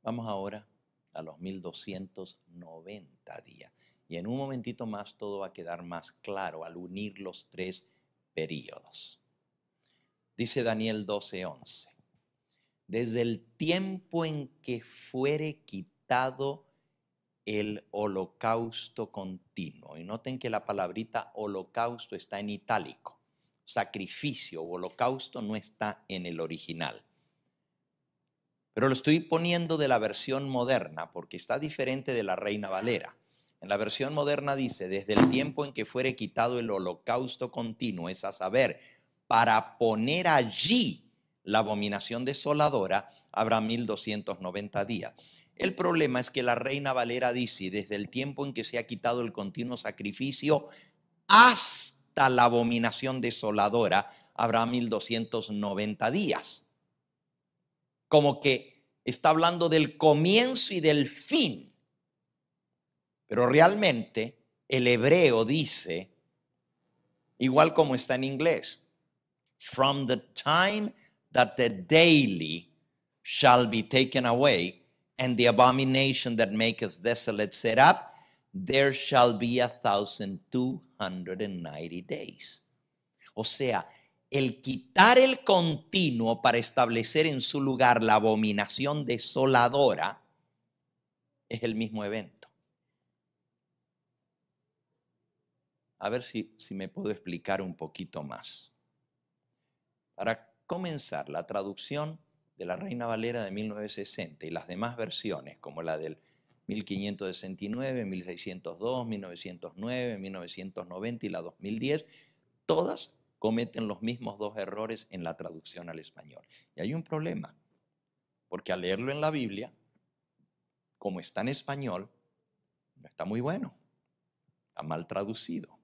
Vamos ahora a los 1290 días. Y en un momentito más todo va a quedar más claro al unir los tres períodos. Dice Daniel 12:11. Desde el tiempo en que fuere quitado el holocausto continuo. Y noten que la palabrita holocausto está en itálico. Sacrificio o holocausto no está en el original. Pero lo estoy poniendo de la versión moderna porque está diferente de la Reina Valera. En la versión moderna dice, desde el tiempo en que fuere quitado el holocausto continuo, es a saber, para poner allí la abominación desoladora, habrá 1290 días. El problema es que la Reina Valera dice, desde el tiempo en que se ha quitado el continuo sacrificio hasta la abominación desoladora, habrá 1290 días. Como que está hablando del comienzo y del fin. Pero realmente el hebreo dice, igual como está en inglés, from the time that the daily shall be taken away and the abomination that maketh desolate set up, there shall be 1290 days. O sea, el quitar el continuo para establecer en su lugar la abominación desoladora es el mismo evento. A ver si me puedo explicar un poquito más. Para comenzar, la traducción de la Reina Valera de 1960 y las demás versiones, como la del 1569, 1602, 1909, 1990 y la 2010, todas cometen los mismos dos errores en la traducción al español. Y hay un problema, porque al leerlo en la Biblia, como está en español, no está muy bueno, está mal traducido.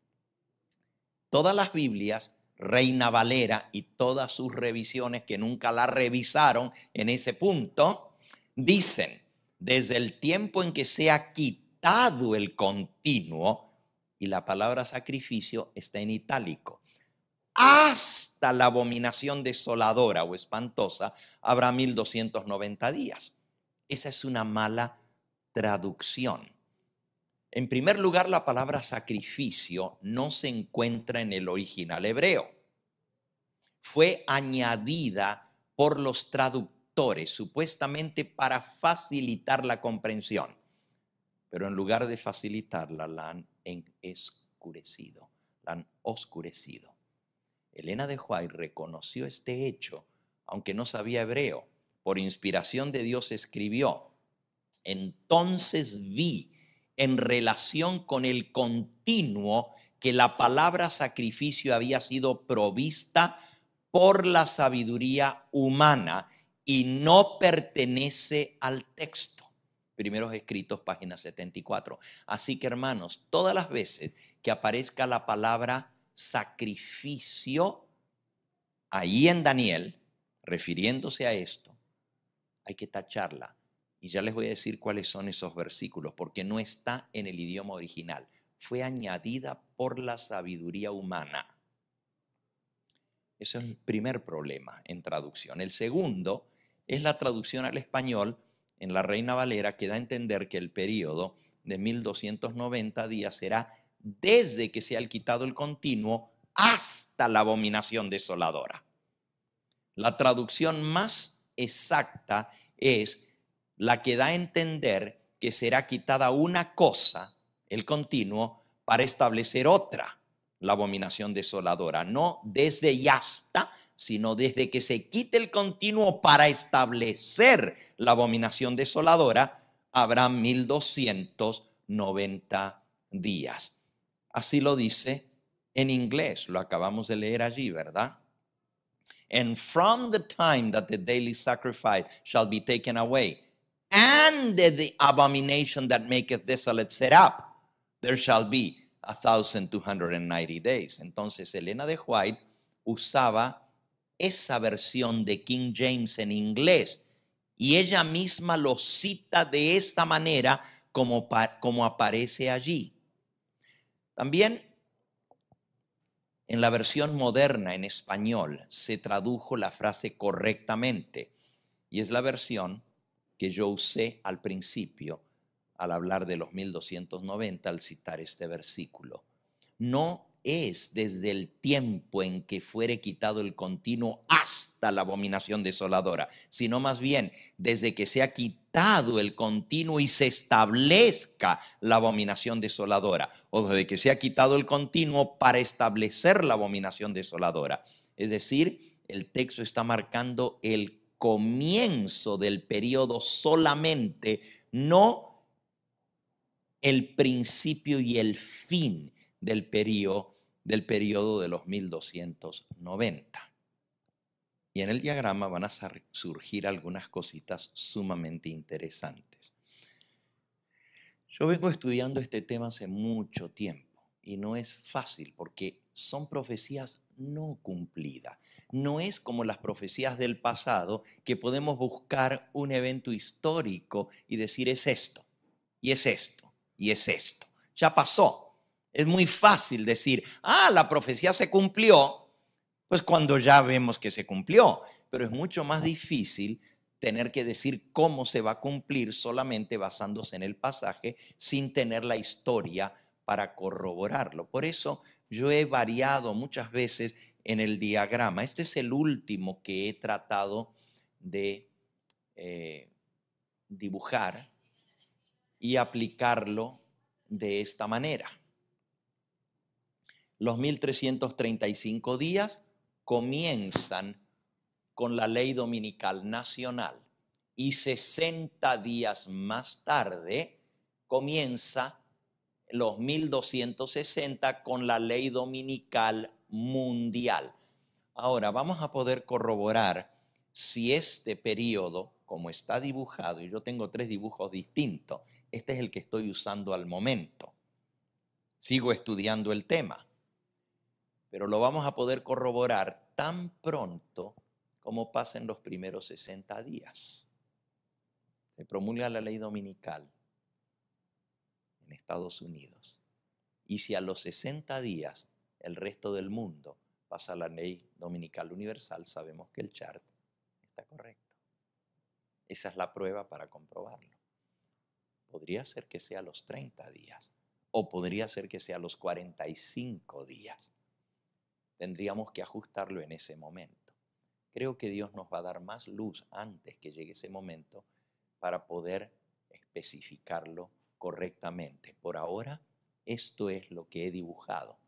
Todas las Biblias, Reina Valera y todas sus revisiones que nunca la revisaron en ese punto, dicen, desde el tiempo en que se ha quitado el continuo, y la palabra sacrificio está en itálico, hasta la abominación desoladora o espantosa, habrá 1290 días. Esa es una mala traducción. En primer lugar, la palabra sacrificio no se encuentra en el original hebreo. Fue añadida por los traductores, supuestamente para facilitar la comprensión. Pero en lugar de facilitarla, la han oscurecido. Elena de White reconoció este hecho, aunque no sabía hebreo. Por inspiración de Dios escribió, entonces vi en relación con el continuo que la palabra sacrificio había sido provista por la sabiduría humana y no pertenece al texto. Primeros Escritos, página 74. Así que, hermanos, todas las veces que aparezca la palabra sacrificio ahí en Daniel, refiriéndose a esto, hay que tacharla. Y ya les voy a decir cuáles son esos versículos, porque no está en el idioma original. Fue añadida por la sabiduría humana. Ese es el primer problema en traducción. El segundo es la traducción al español en la Reina Valera, que da a entender que el periodo de 1290 días será desde que se ha quitado el continuo hasta la abominación desoladora. La traducción más exacta es la que da a entender que será quitada una cosa, el continuo, para establecer otra, la abominación desoladora. No desde y hasta, sino desde que se quite el continuo para establecer la abominación desoladora, habrá 1290 días. Así lo dice en inglés, lo acabamos de leer allí, ¿verdad? And from the time that the daily sacrifice shall be taken away, and the abomination that maketh desolate set up, there shall be 1290 days. Entonces, Elena de White usaba esa versión de King James en inglés y ella misma lo cita de esa manera como aparece allí. También en la versión moderna en español se tradujo la frase correctamente y es la versión que yo usé al principio al hablar de los 1290 al citar este versículo. No es desde el tiempo en que fuere quitado el continuo hasta la abominación desoladora, sino más bien desde que se ha quitado el continuo y se establezca la abominación desoladora, o desde que se ha quitado el continuo para establecer la abominación desoladora. Es decir, el texto está marcando el comienzo del periodo solamente, no el principio y el fin del periodo de los 1290. Y en el diagrama van a surgir algunas cositas sumamente interesantes. Yo vengo estudiando este tema hace mucho tiempo y no es fácil porque son profecías no cumplidas. No es como las profecías del pasado que podemos buscar un evento histórico y decir es esto, y es esto, y es esto. Ya pasó. Es muy fácil decir, la profecía se cumplió, pues cuando ya vemos que se cumplió. Pero es mucho más difícil tener que decir cómo se va a cumplir solamente basándose en el pasaje sin tener la historia para corroborarlo. Por eso yo he variado muchas veces en el diagrama. Este es el último que he tratado de dibujar y aplicarlo de esta manera. Los 1335 días comienzan con la ley dominical nacional y 60 días más tarde comienza los 1260 con la ley dominical mundial. Ahora vamos a poder corroborar si este periodo, como está dibujado, y yo tengo 3 dibujos distintos, este es el que estoy usando al momento. Sigo estudiando el tema, pero lo vamos a poder corroborar tan pronto como pasen los primeros 60 días. Se promulga la ley dominical en Estados Unidos. Y si a los 60 días el resto del mundo pasa la ley dominical universal, sabemos que el chart está correcto. Esa es la prueba para comprobarlo. Podría ser que sea a los 30 días o podría ser que sea a los 45 días. Tendríamos que ajustarlo en ese momento. Creo que Dios nos va a dar más luz antes que llegue ese momento para poder especificarlo correctamente. Por ahora, esto es lo que he dibujado.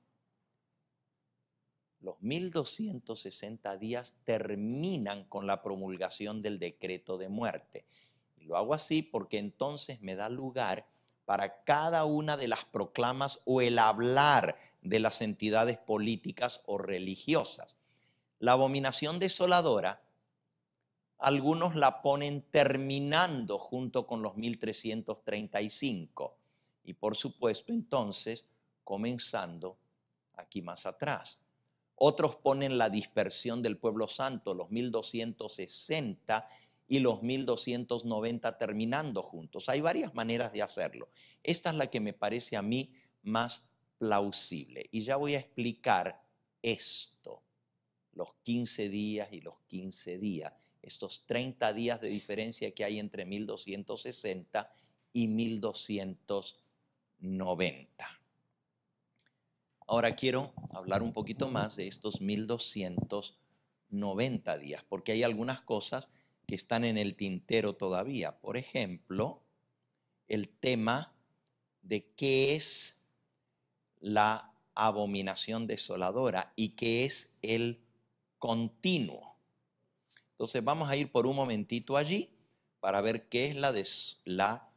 Los 1260 días terminan con la promulgación del decreto de muerte. Y lo hago así porque entonces me da lugar para cada una de las proclamas o el hablar de las entidades políticas o religiosas. La abominación desoladora, algunos la ponen terminando junto con los 1335 y por supuesto entonces comenzando aquí más atrás. Otros ponen la dispersión del pueblo santo, los 1260 y los 1290 terminando juntos. Hay varias maneras de hacerlo. Esta es la que me parece a mí más plausible y ya voy a explicar esto. Los 15 días y los 15 días, estos 30 días de diferencia que hay entre 1260 y 1290. Ahora quiero hablar un poquito más de estos 1290 días, porque hay algunas cosas que están en el tintero todavía. Por ejemplo, el tema de qué es la abominación desoladora y qué es el continuo. Entonces vamos a ir por un momentito allí para ver qué es la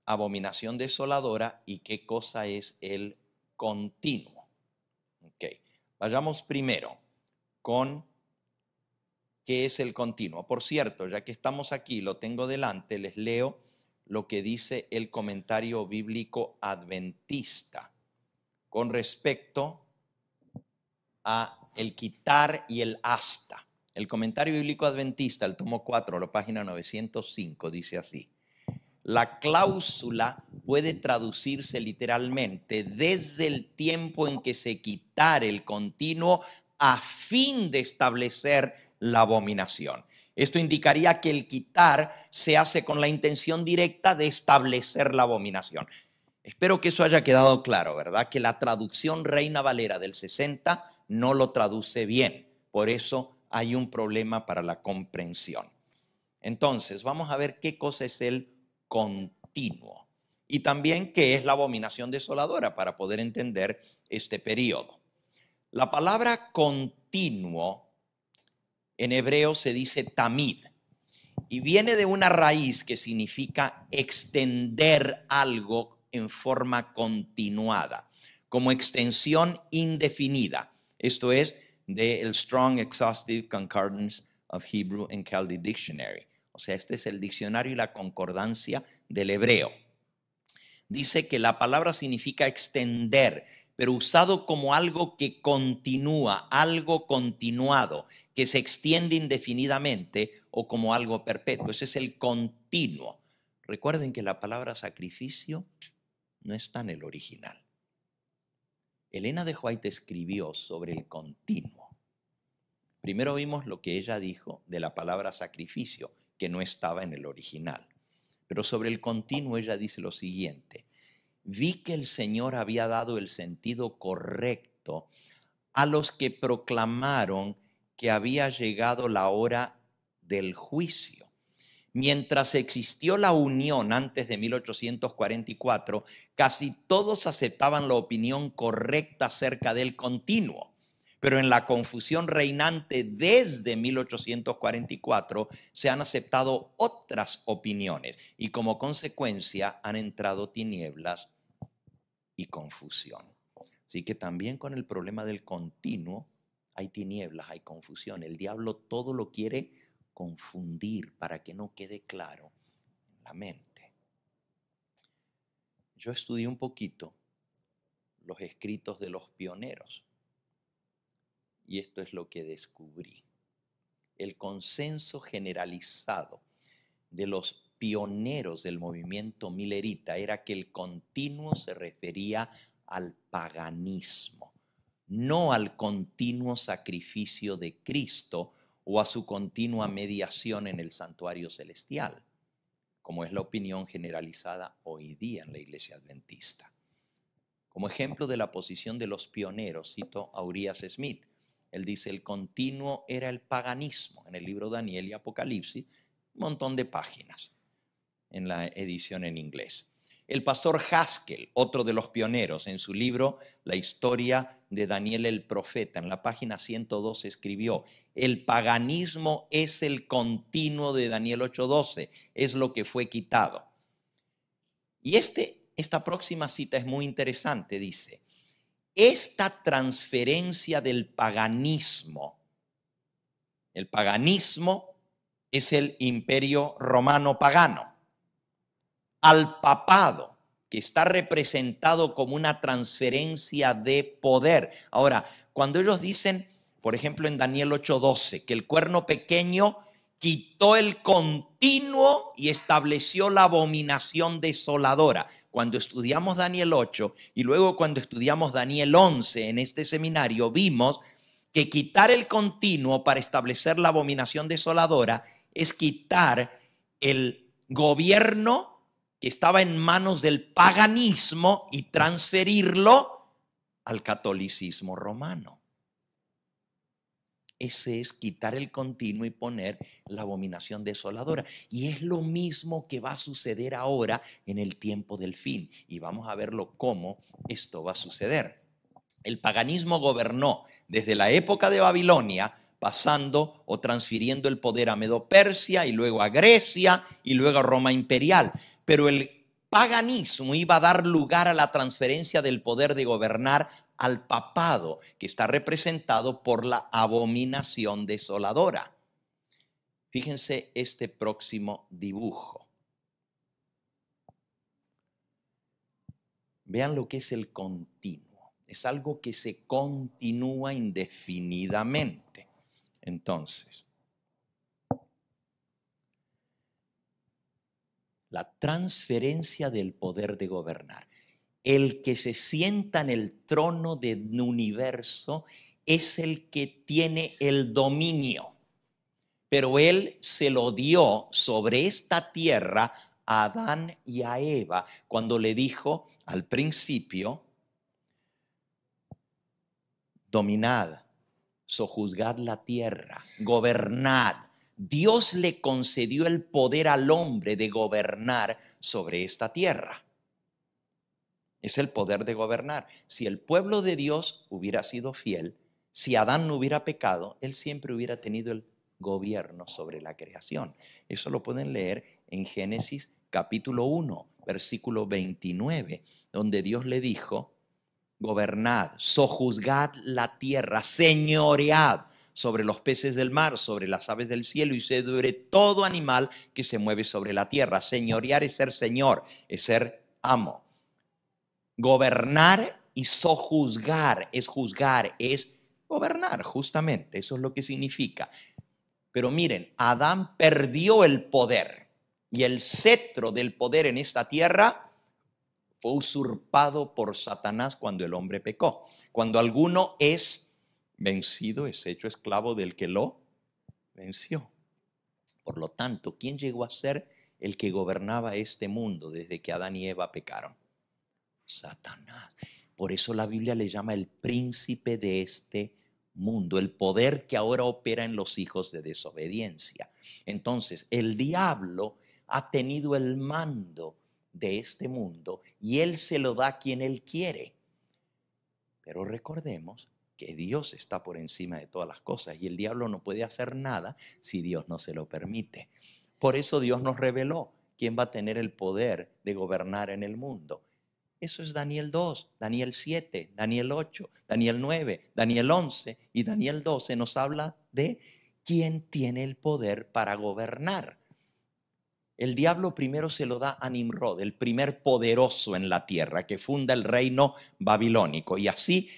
abominación desoladora y qué cosa es el continuo. Ok, vayamos primero con qué es el continuo. Por cierto, ya que estamos aquí, lo tengo delante, les leo lo que dice el comentario bíblico adventista con respecto a el quitar y el hasta. El comentario bíblico adventista, el tomo 4, la página 905, dice así: la cláusula puede traducirse literalmente desde el tiempo en que se quitare el continuo a fin de establecer la abominación. Esto indicaría que el quitar se hace con la intención directa de establecer la abominación. Espero que eso haya quedado claro, ¿verdad? Que la traducción Reina Valera del 60 no lo traduce bien. Por eso hay un problema para la comprensión. Entonces, vamos a ver qué cosa es el continuo y también qué es la abominación desoladora para poder entender este periodo. La palabra continuo en hebreo se dice tamid y viene de una raíz que significa extender algo en forma continuada, como extensión indefinida. Esto es del Strong Exhaustive Concordance of Hebrew and Chaldee Dictionary. O sea, este es el diccionario y la concordancia del hebreo. Dice que la palabra significa extender, pero usado como algo que continúa, algo continuado, que se extiende indefinidamente o como algo perpetuo. Ese es el continuo. Recuerden que la palabra sacrificio no está en el original. Elena de White escribió sobre el continuo. Primero vimos lo que ella dijo de la palabra sacrificio, que no estaba en el original. Pero sobre el continuo ella dice lo siguiente: vi que el Señor había dado el sentido correcto a los que proclamaron que había llegado la hora del juicio. Mientras existió la unión antes de 1844, casi todos aceptaban la opinión correcta acerca del continuo. Pero en la confusión reinante desde 1844 se han aceptado otras opiniones y como consecuencia han entrado tinieblas y confusión. Así que también con el problema del continuo hay tinieblas, hay confusión. El diablo todo lo quiere confundir para que no quede claro en la mente. Yo estudié un poquito los escritos de los pioneros y esto es lo que descubrí. El consenso generalizado de los pioneros del movimiento milerita era que el continuo se refería al paganismo, no al continuo sacrificio de Cristo o a su continua mediación en el santuario celestial, como es la opinión generalizada hoy día en la Iglesia Adventista. Como ejemplo de la posición de los pioneros, cito a Urias Smith. Él dice: el continuo era el paganismo. En el libro Daniel y Apocalipsis, un montón de páginas en la edición en inglés. El pastor Haskell, otro de los pioneros, en su libro La historia de Daniel el profeta, en la página 102 escribió: el paganismo es el continuo de Daniel 8:12, es lo que fue quitado. Y esta próxima cita es muy interesante, dice: esta transferencia del paganismo, el paganismo es el imperio romano pagano, al papado, que está representado como una transferencia de poder. Ahora, cuando ellos dicen, por ejemplo, en Daniel 8:12, que el cuerno pequeño quitó el continuo y estableció la abominación desoladora. Cuando estudiamos Daniel 8 y luego cuando estudiamos Daniel 11 en este seminario, vimos que quitar el continuo para establecer la abominación desoladora es quitar el gobierno que estaba en manos del paganismo y transferirlo al catolicismo romano. Ese es quitar el continuo y poner la abominación desoladora. Y es lo mismo que va a suceder ahora en el tiempo del fin. Y vamos a verlo cómo esto va a suceder. El paganismo gobernó desde la época de Babilonia, pasando o transfiriendo el poder a Medo-Persia y luego a Grecia y luego a Roma imperial. Pero el paganismo iba a dar lugar a la transferencia del poder de gobernar al papado, que está representado por la abominación desoladora. Fíjense este próximo dibujo. Vean lo que es el continuo. Es algo que se continúa indefinidamente. Entonces, la transferencia del poder de gobernar. El que se sienta en el trono del universo es el que tiene el dominio. pero Él se lo dio sobre esta tierra a Adán y a Eva cuando le dijo al principio: dominad, sojuzgad la tierra, gobernad. Dios le concedió el poder al hombre de gobernar sobre esta tierra. Es el poder de gobernar. Si el pueblo de Dios hubiera sido fiel, si Adán no hubiera pecado, él siempre hubiera tenido el gobierno sobre la creación. Eso lo pueden leer en Génesis capítulo 1, versículo 29, donde Dios le dijo: gobernad, sojuzgad la tierra, señoread sobre los peces del mar, sobre las aves del cielo y sobre todo animal que se mueve sobre la tierra. Señorear es ser señor, es ser amo. Gobernar y sojuzgar es juzgar, es gobernar, justamente, eso es lo que significa. Pero miren, Adán perdió el poder y el cetro del poder en esta tierra fue usurpado por Satanás cuando el hombre pecó. Cuando alguno es vencido, es hecho esclavo del que lo venció. Por lo tanto, ¿quién llegó a ser el que gobernaba este mundo desde que Adán y Eva pecaron? Satanás. Por eso la Biblia le llama el príncipe de este mundo, el poder que ahora opera en los hijos de desobediencia. Entonces, el diablo ha tenido el mando de este mundo y él se lo da a quien él quiere. Pero recordemos que Dios está por encima de todas las cosas y el diablo no puede hacer nada si Dios no se lo permite. Por eso Dios nos reveló quién va a tener el poder de gobernar en el mundo. Eso es Daniel 2, Daniel 7, Daniel 8, Daniel 9, Daniel 11 y Daniel 12 nos habla de quién tiene el poder para gobernar. El diablo primero se lo da a Nimrod, el primer poderoso en la tierra que funda el reino babilónico. Y así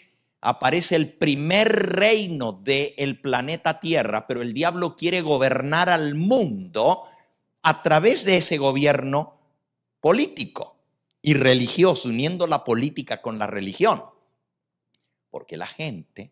aparece el primer reino del planeta Tierra, pero el diablo quiere gobernar al mundo a través de ese gobierno político y religioso, uniendo la política con la religión. Porque la gente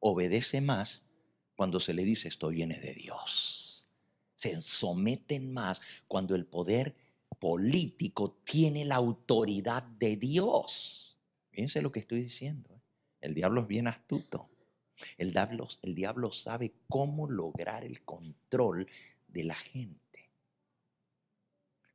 obedece más cuando se le dice esto viene de Dios. Se someten más cuando el poder político tiene la autoridad de Dios. Fíjense lo que estoy diciendo. El diablo es bien astuto. El diablo sabe cómo lograr el control de la gente.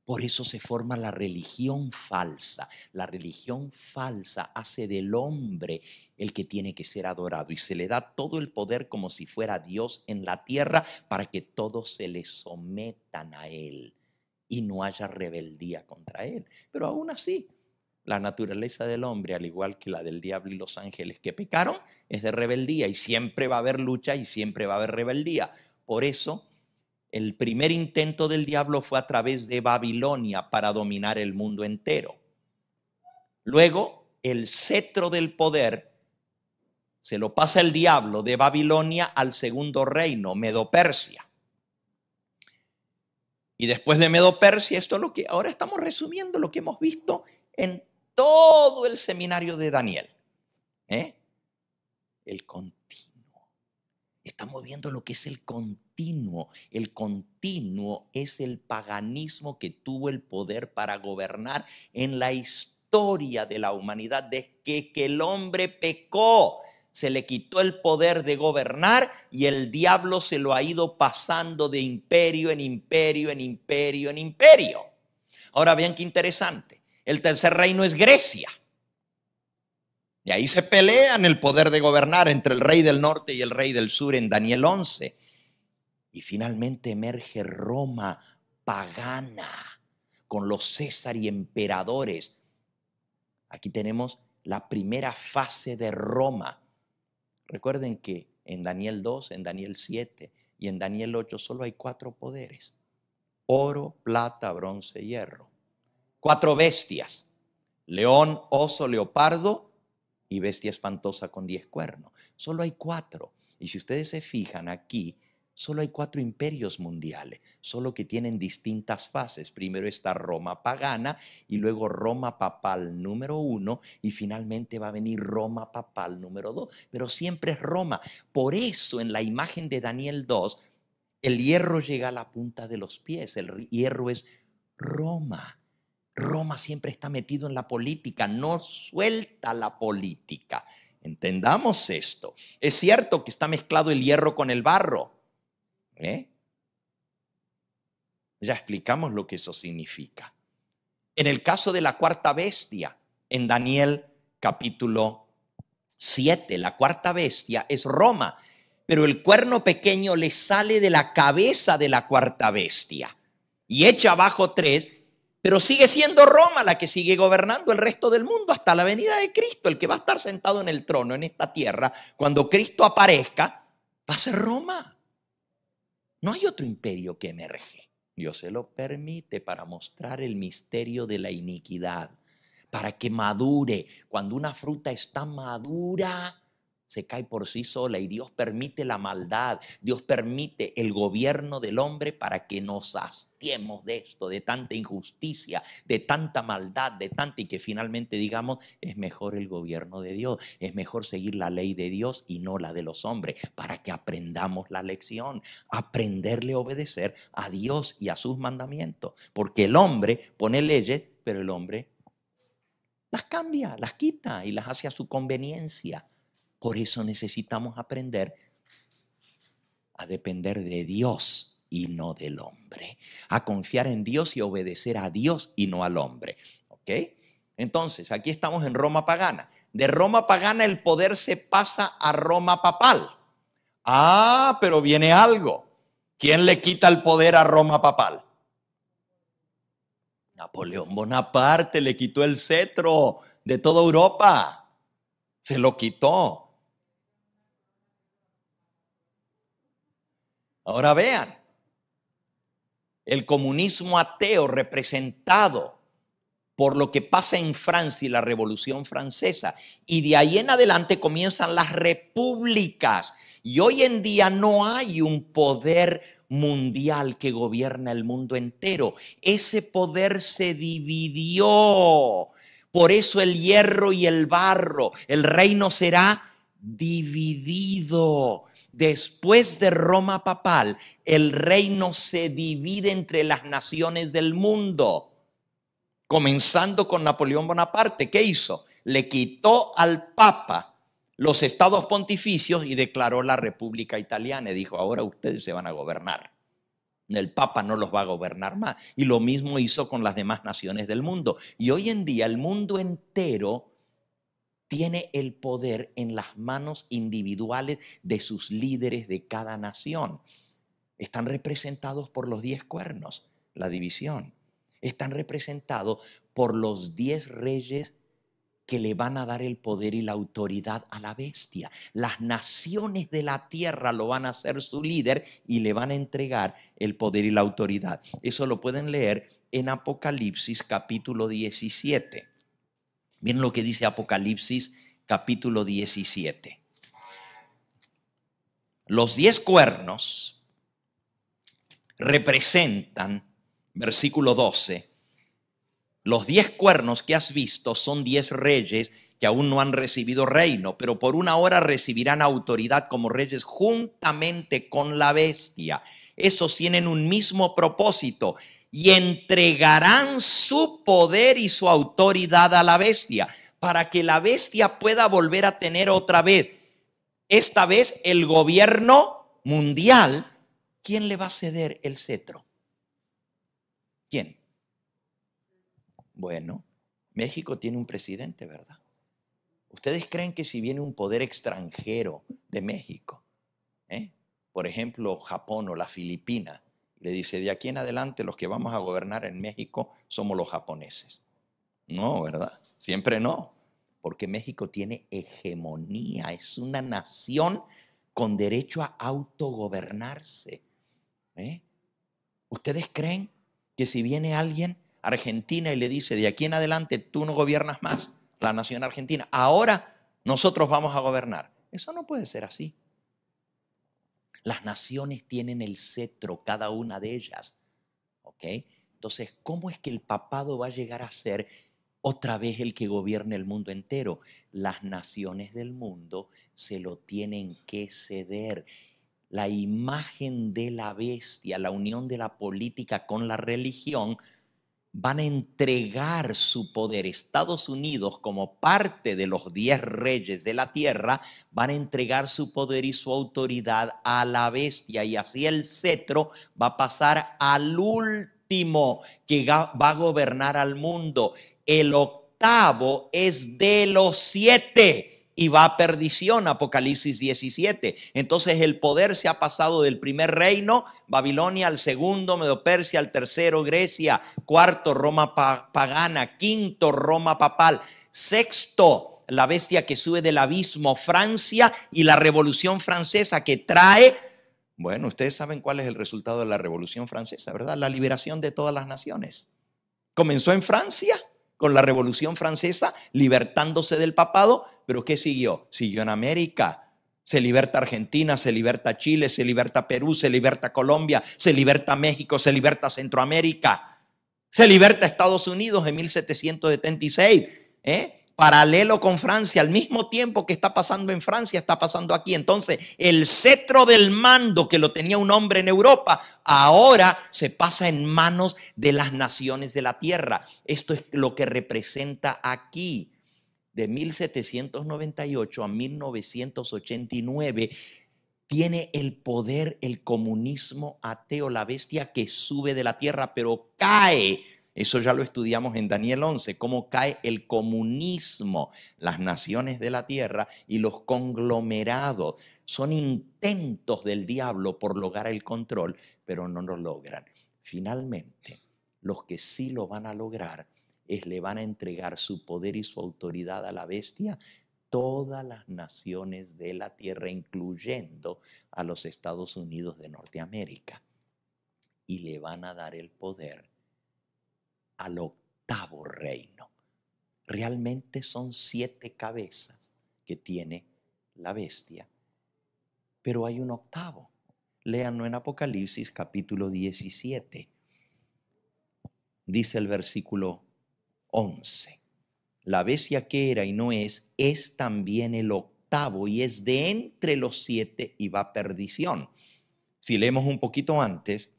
Por eso se forma la religión falsa. La religión falsa hace del hombre el que tiene que ser adorado y se le da todo el poder como si fuera Dios en la tierra para que todos se le sometan a él y no haya rebeldía contra él. Pero aún así, la naturaleza del hombre, al igual que la del diablo y los ángeles que pecaron, es de rebeldía y siempre va a haber lucha y siempre va a haber rebeldía. Por eso, el primer intento del diablo fue a través de Babilonia para dominar el mundo entero. Luego, el cetro del poder se lo pasa el diablo de Babilonia al segundo reino, Medo-Persia. Y después de Medo-Persia, esto es lo que ahora estamos resumiendo, lo que hemos visto en todo el seminario de Daniel. El continuo. Estamos viendo lo que es el continuo. El continuo es el paganismo que tuvo el poder para gobernar en la historia de la humanidad. Desde que el hombre pecó, se le quitó el poder de gobernar y el diablo se lo ha ido pasando de imperio en imperio, en imperio, en imperio. Ahora vean qué interesante. El tercer reino es Grecia. Y ahí se pelean el poder de gobernar entre el rey del norte y el rey del sur en Daniel 11. Y finalmente emerge Roma pagana con los César y emperadores. Aquí tenemos la primera fase de Roma. Recuerden que en Daniel 2, en Daniel 7 y en Daniel 8 solo hay 4 poderes. Oro, plata, bronce, hierro. 4 bestias. León, oso, leopardo y bestia espantosa con 10 cuernos. Solo hay 4. Y si ustedes se fijan aquí, solo hay 4 imperios mundiales, solo que tienen distintas fases. Primero está Roma pagana y luego Roma papal número 1 y finalmente va a venir Roma papal número 2. Pero siempre es Roma. Por eso en la imagen de Daniel 2, El hierro llega a la punta de los pies. El hierro es Roma. Roma siempre está metido en la política, no suelta la política. Entendamos esto. Es cierto que está mezclado el hierro con el barro. Ya explicamos lo que eso significa. En el caso de la cuarta bestia, en Daniel capítulo 7, la cuarta bestia es Roma, pero el cuerno pequeño le sale de la cabeza de la cuarta bestia y echa abajo 3, pero sigue siendo Roma la que sigue gobernando el resto del mundo hasta la venida de Cristo. El que va a estar sentado en el trono en esta tierra, cuando Cristo aparezca, va a ser Roma. No hay otro imperio que emerge. Dios se lo permite para mostrar el misterio de la iniquidad, para que madure. Cuando una fruta está madura, se cae por sí sola y Dios permite la maldad. Dios permite el gobierno del hombre para que nos hastiemos de esto, de tanta injusticia, de tanta maldad, y que finalmente digamos, es mejor el gobierno de Dios, es mejor seguir la ley de Dios y no la de los hombres, para que aprendamos la lección, aprenderle a obedecer a Dios y a sus mandamientos, porque el hombre pone leyes, pero el hombre las cambia, las quita y las hace a su conveniencia. Por eso necesitamos aprender a depender de Dios y no del hombre, a confiar en Dios y obedecer a Dios y no al hombre. ¿Ok? Entonces, aquí estamos en Roma pagana. De Roma pagana el poder se pasa a Roma papal. Ah, pero viene algo. ¿Quién le quita el poder a Roma papal? Napoleón Bonaparte le quitó el cetro de toda Europa. Se lo quitó. Ahora vean, el comunismo ateo representado por lo que pasa en Francia y la Revolución Francesa, y de ahí en adelante comienzan las repúblicas, y hoy en día no hay un poder mundial que gobierna el mundo entero. Ese poder se dividió. Por eso el hierro y el barro, el reino será dividido. Después de Roma papal, el reino se divide entre las naciones del mundo. Comenzando con Napoleón Bonaparte, ¿qué hizo? Le quitó al Papa los estados pontificios y declaró la República Italiana. Y dijo, ahora ustedes se van a gobernar. El Papa no los va a gobernar más. Y lo mismo hizo con las demás naciones del mundo. Y hoy en día el mundo entero tiene el poder en las manos individuales de sus líderes de cada nación. Están representados por los 10 cuernos, la división. Están representados por los 10 reyes que le van a dar el poder y la autoridad a la bestia. Las naciones de la tierra lo van a hacer su líder y le van a entregar el poder y la autoridad. Eso lo pueden leer en Apocalipsis capítulo 17. Miren lo que dice Apocalipsis capítulo 17. Los 10 cuernos representan, versículo 12, los 10 cuernos que has visto son 10 reyes que aún no han recibido reino, pero por una hora recibirán autoridad como reyes juntamente con la bestia. Esos tienen un mismo propósito y entregarán su poder y su autoridad a la bestia para que la bestia pueda volver a tener otra vez, esta vez el gobierno mundial. ¿Quién le va a ceder el cetro? ¿Quién? Bueno, México tiene un presidente, ¿verdad? ¿Ustedes creen que si viene un poder extranjero de México, por ejemplo, Japón o la Filipina, le dice, de aquí en adelante los que vamos a gobernar en México somos los japoneses? No, ¿verdad? Siempre no, porque México tiene hegemonía, es una nación con derecho a autogobernarse. ¿Ustedes creen que si viene alguien a Argentina y le dice, de aquí en adelante tú no gobiernas más, la nación argentina, ahora nosotros vamos a gobernar? Eso no puede ser así. Las naciones tienen el cetro, cada una de ellas. ¿Ok? Entonces, ¿cómo es que el papado va a llegar a ser otra vez el que gobierne el mundo entero? Las naciones del mundo se lo tienen que ceder. la imagen de la bestia, la unión de la política con la religión, van a entregar su poder. Estados Unidos, como parte de los 10 reyes de la tierra, van a entregar su poder y su autoridad a la bestia, y así el cetro va a pasar al último que va a gobernar al mundo. El octavo es de los 7 y va a perdición, Apocalipsis 17. Entonces el poder se ha pasado del primer reino, Babilonia, al segundo, Medo-Persia, al tercero, Grecia, cuarto, Roma pagana, quinto, Roma papal, sexto, la bestia que sube del abismo, Francia, y la Revolución Francesa que trae, bueno, ustedes saben cuál es el resultado de la Revolución Francesa, ¿verdad? La liberación de todas las naciones. Comenzó en Francia con la Revolución Francesa, libertándose del papado, pero ¿qué siguió? Siguió en América. Se liberta Argentina, se liberta Chile, se liberta Perú, se liberta Colombia, se liberta México, se liberta Centroamérica, se liberta Estados Unidos en 1776. Paralelo con Francia, al mismo tiempo que está pasando en Francia, está pasando aquí. Entonces, el cetro del mando que lo tenía un hombre en Europa, ahora se pasa en manos de las naciones de la tierra. Esto es lo que representa aquí. De 1798 a 1989 tiene el poder el comunismo ateo, la bestia que sube de la tierra, pero cae. Eso ya lo estudiamos en Daniel 11, cómo cae el comunismo, las naciones de la tierra y los conglomerados. Son intentos del diablo por lograr el control, pero no lo logran. Finalmente, los que sí lo van a lograr le van a entregar su poder y su autoridad a la bestia, todas las naciones de la tierra, incluyendo a los Estados Unidos de Norteamérica. Y le van a dar el poder al octavo reino. Realmente son 7 cabezas que tiene la bestia, pero hay un octavo. Léanlo en Apocalipsis capítulo 17. Dice el versículo 11. La bestia que era y no es también el octavo, y es de entre los 7 y va a perdición. Si leemos un poquito antes,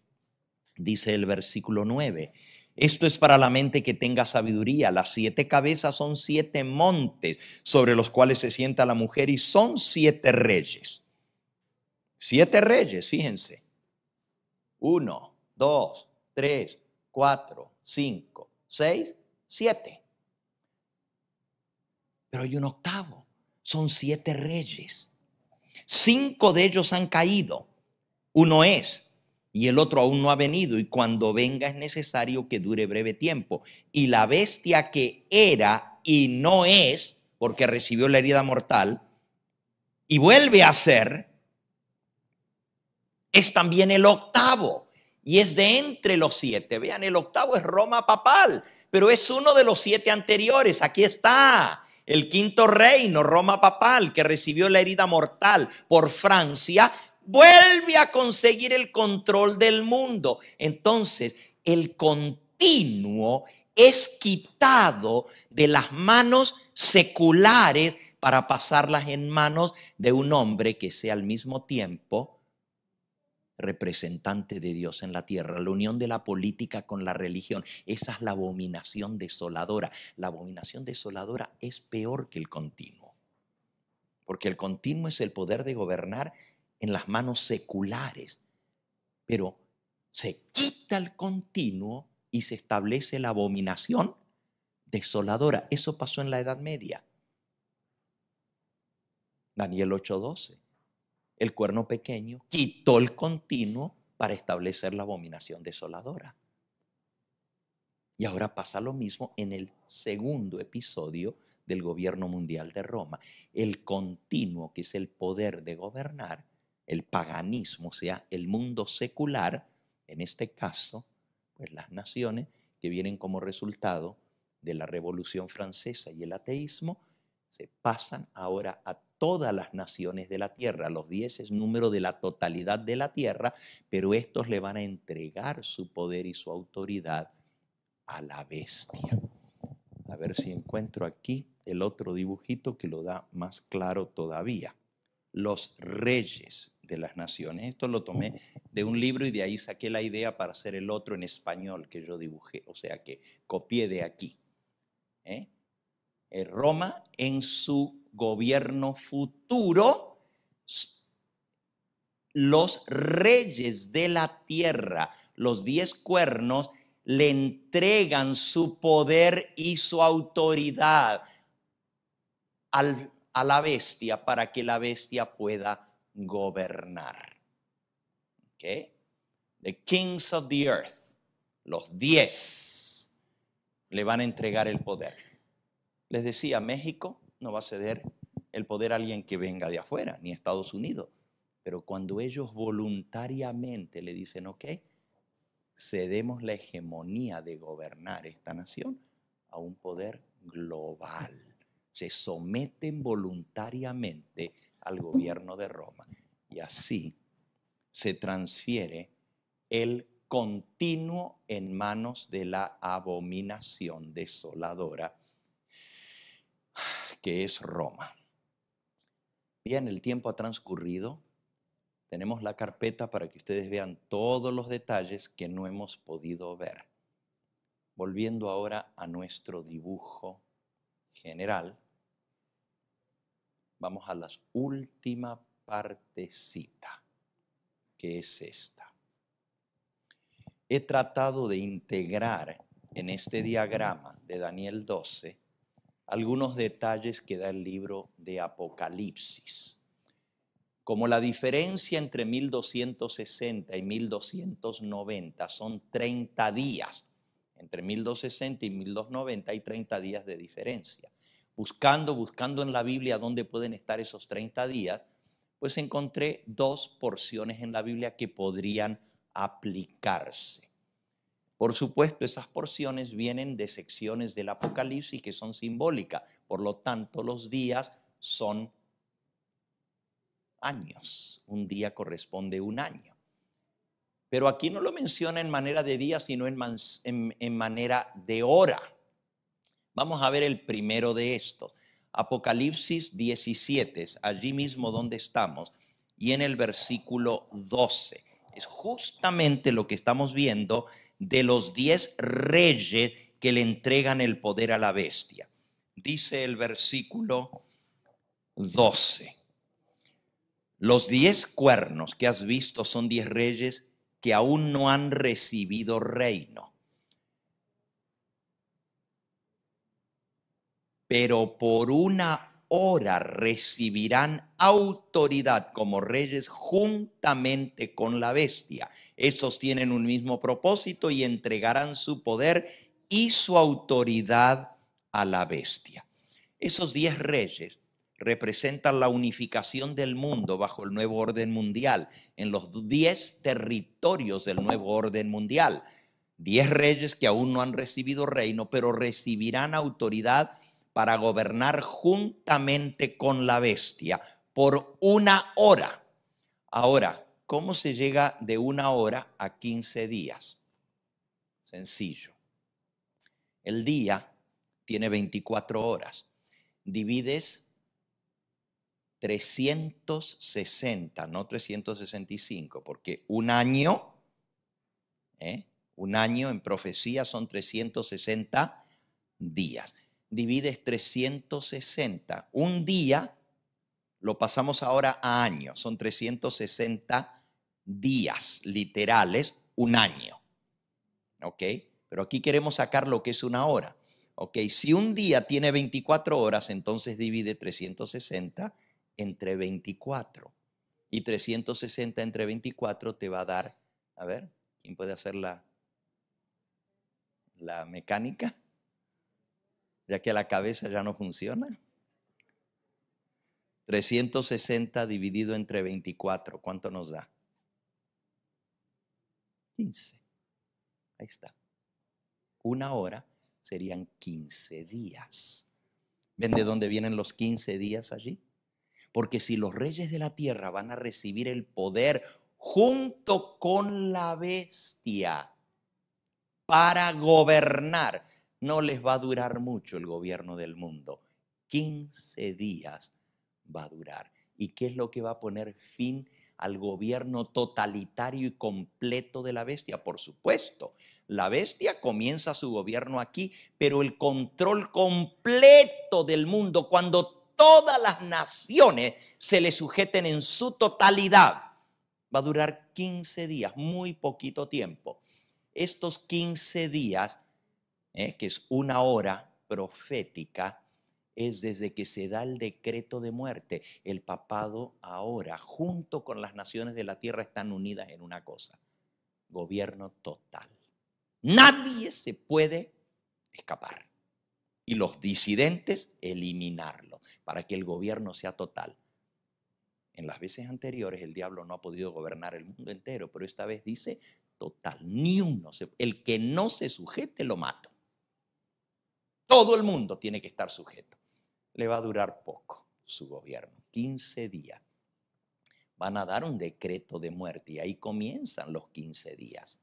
dice el versículo 9. Esto es para la mente que tenga sabiduría. Las 7 cabezas son 7 montes sobre los cuales se sienta la mujer, y son 7 reyes. 7 reyes, fíjense. 1, 2, 3, 4, 5, 6, 7. Pero hay un octavo. Son 7 reyes. 5 de ellos han caído. Uno es, y el otro aún no ha venido, y cuando venga es necesario que dure breve tiempo. Y la bestia que era y no es, porque recibió la herida mortal, y vuelve a ser, es también el octavo, y es de entre los 7. Vean, el octavo es Roma papal, pero es uno de los 7 anteriores. Aquí está el quinto reino, Roma papal, que recibió la herida mortal por Francia, vuelve a conseguir el control del mundo. Entonces, el continuo es quitado de las manos seculares para pasarlas en manos de un hombre que sea al mismo tiempo representante de Dios en la tierra. La unión de la política con la religión, esa es la abominación desoladora. La abominación desoladora es peor que el continuo, porque el continuo es el poder de gobernar en las manos seculares, pero se quita el continuo y se establece la abominación desoladora. Eso pasó en la Edad Media. Daniel 8:12. El cuerno pequeño quitó el continuo para establecer la abominación desoladora. Y ahora pasa lo mismo en el segundo episodio del gobierno mundial de Roma. El continuo, que es el poder de gobernar, el paganismo, o sea, el mundo secular, en este caso, pues las naciones que vienen como resultado de la Revolución Francesa y el ateísmo, se pasan ahora a todas las naciones de la tierra. Los 10 es número de la totalidad de la tierra, pero estos le van a entregar su poder y su autoridad a la bestia. A ver si encuentro aquí el otro dibujito que lo da más claro todavía. Los reyes de las naciones. Esto lo tomé de un libro y de ahí saqué la idea para hacer el otro en español que yo dibujé, o sea que copié de aquí. Roma en su gobierno futuro, los reyes de la tierra, los 10 cuernos, le entregan su poder y su autoridad a la bestia para que la bestia pueda gobernar. ¿Okay? The kings of the earth, los 10, le van a entregar el poder. Les decía, México no va a ceder el poder a alguien que venga de afuera, ni Estados Unidos. Pero cuando ellos voluntariamente le dicen, ok, cedemos la hegemonía de gobernar esta nación a un poder global. Se someten voluntariamente al gobierno de Roma. Y así se transfiere el continuo en manos de la abominación desoladora que es Roma. Bien, el tiempo ha transcurrido. Tenemos la carpeta para que ustedes vean todos los detalles que no hemos podido ver. Volviendo ahora a nuestro dibujo general, vamos a la última partecita, que es esta. He tratado de integrar en este diagrama de Daniel 12 algunos detalles que da el libro de Apocalipsis. Como la diferencia entre 1260 y 1290 son 30 días, entre 1260 y 1290 hay 30 días de diferencia. Buscando en la Biblia dónde pueden estar esos 30 días, pues encontré 2 porciones en la Biblia que podrían aplicarse. Por supuesto, esas porciones vienen de secciones del Apocalipsis que son simbólicas, por lo tanto los días son años. Un día corresponde a un año. Pero aquí no lo menciona en manera de día, sino en manera de hora. Vamos a ver el primero de estos. Apocalipsis 17, es allí mismo donde estamos, y en el versículo 12. Es justamente lo que estamos viendo de los 10 reyes que le entregan el poder a la bestia. Dice el versículo 12. Los 10 cuernos que has visto son 10 reyes que aún no han recibido reino. Pero por una hora recibirán autoridad como reyes juntamente con la bestia. Esos tienen un mismo propósito y entregarán su poder y su autoridad a la bestia. Esos 10 reyes representan la unificación del mundo bajo el nuevo orden mundial, en los 10 territorios del nuevo orden mundial. 10 reyes que aún no han recibido reino, pero recibirán autoridad para gobernar juntamente con la bestia por una hora. Ahora, ¿cómo se llega de una hora a 15 días? Sencillo. El día tiene 24 horas. Divides 360, no 365, porque un año en profecía son 360 días. Divides 360. Un día lo pasamos ahora a año. Son 360 días literales, un año. ¿Ok? Pero aquí queremos sacar lo que es una hora. Ok, si un día tiene 24 horas, entonces divide 360 entre 24. Y 360 entre 24 te va a dar, a ver, ¿quién puede hacer la mecánica? Ya que la cabeza ya no funciona. 360 dividido entre 24, ¿cuánto nos da? 15. Ahí está. Una hora serían 15 días. ¿Ven de dónde vienen los 15 días allí? Porque si los reyes de la tierra van a recibir el poder junto con la bestia para gobernar, no les va a durar mucho el gobierno del mundo. 15 días va a durar. ¿Y qué es lo que va a poner fin al gobierno totalitario y completo de la bestia. Por supuesto, la bestia comienza su gobierno aquí, pero el control completo del mundo, cuando todas las naciones se le sujeten en su totalidad, va a durar 15 días, muy poquito tiempo. Estos 15 días, que es una hora profética, es desde que se da el decreto de muerte. El papado ahora, junto con las naciones de la tierra, están unidas en una cosa: gobierno total. Nadie se puede escapar. Y los disidentes, eliminarlo, para que el gobierno sea total. En las veces anteriores el diablo no ha podido gobernar el mundo entero, pero esta vez dice total, ni uno. El que no se sujete lo mato. Todo el mundo tiene que estar sujeto. Le va a durar poco su gobierno, 15 días. Van a dar un decreto de muerte y ahí comienzan los 15 días.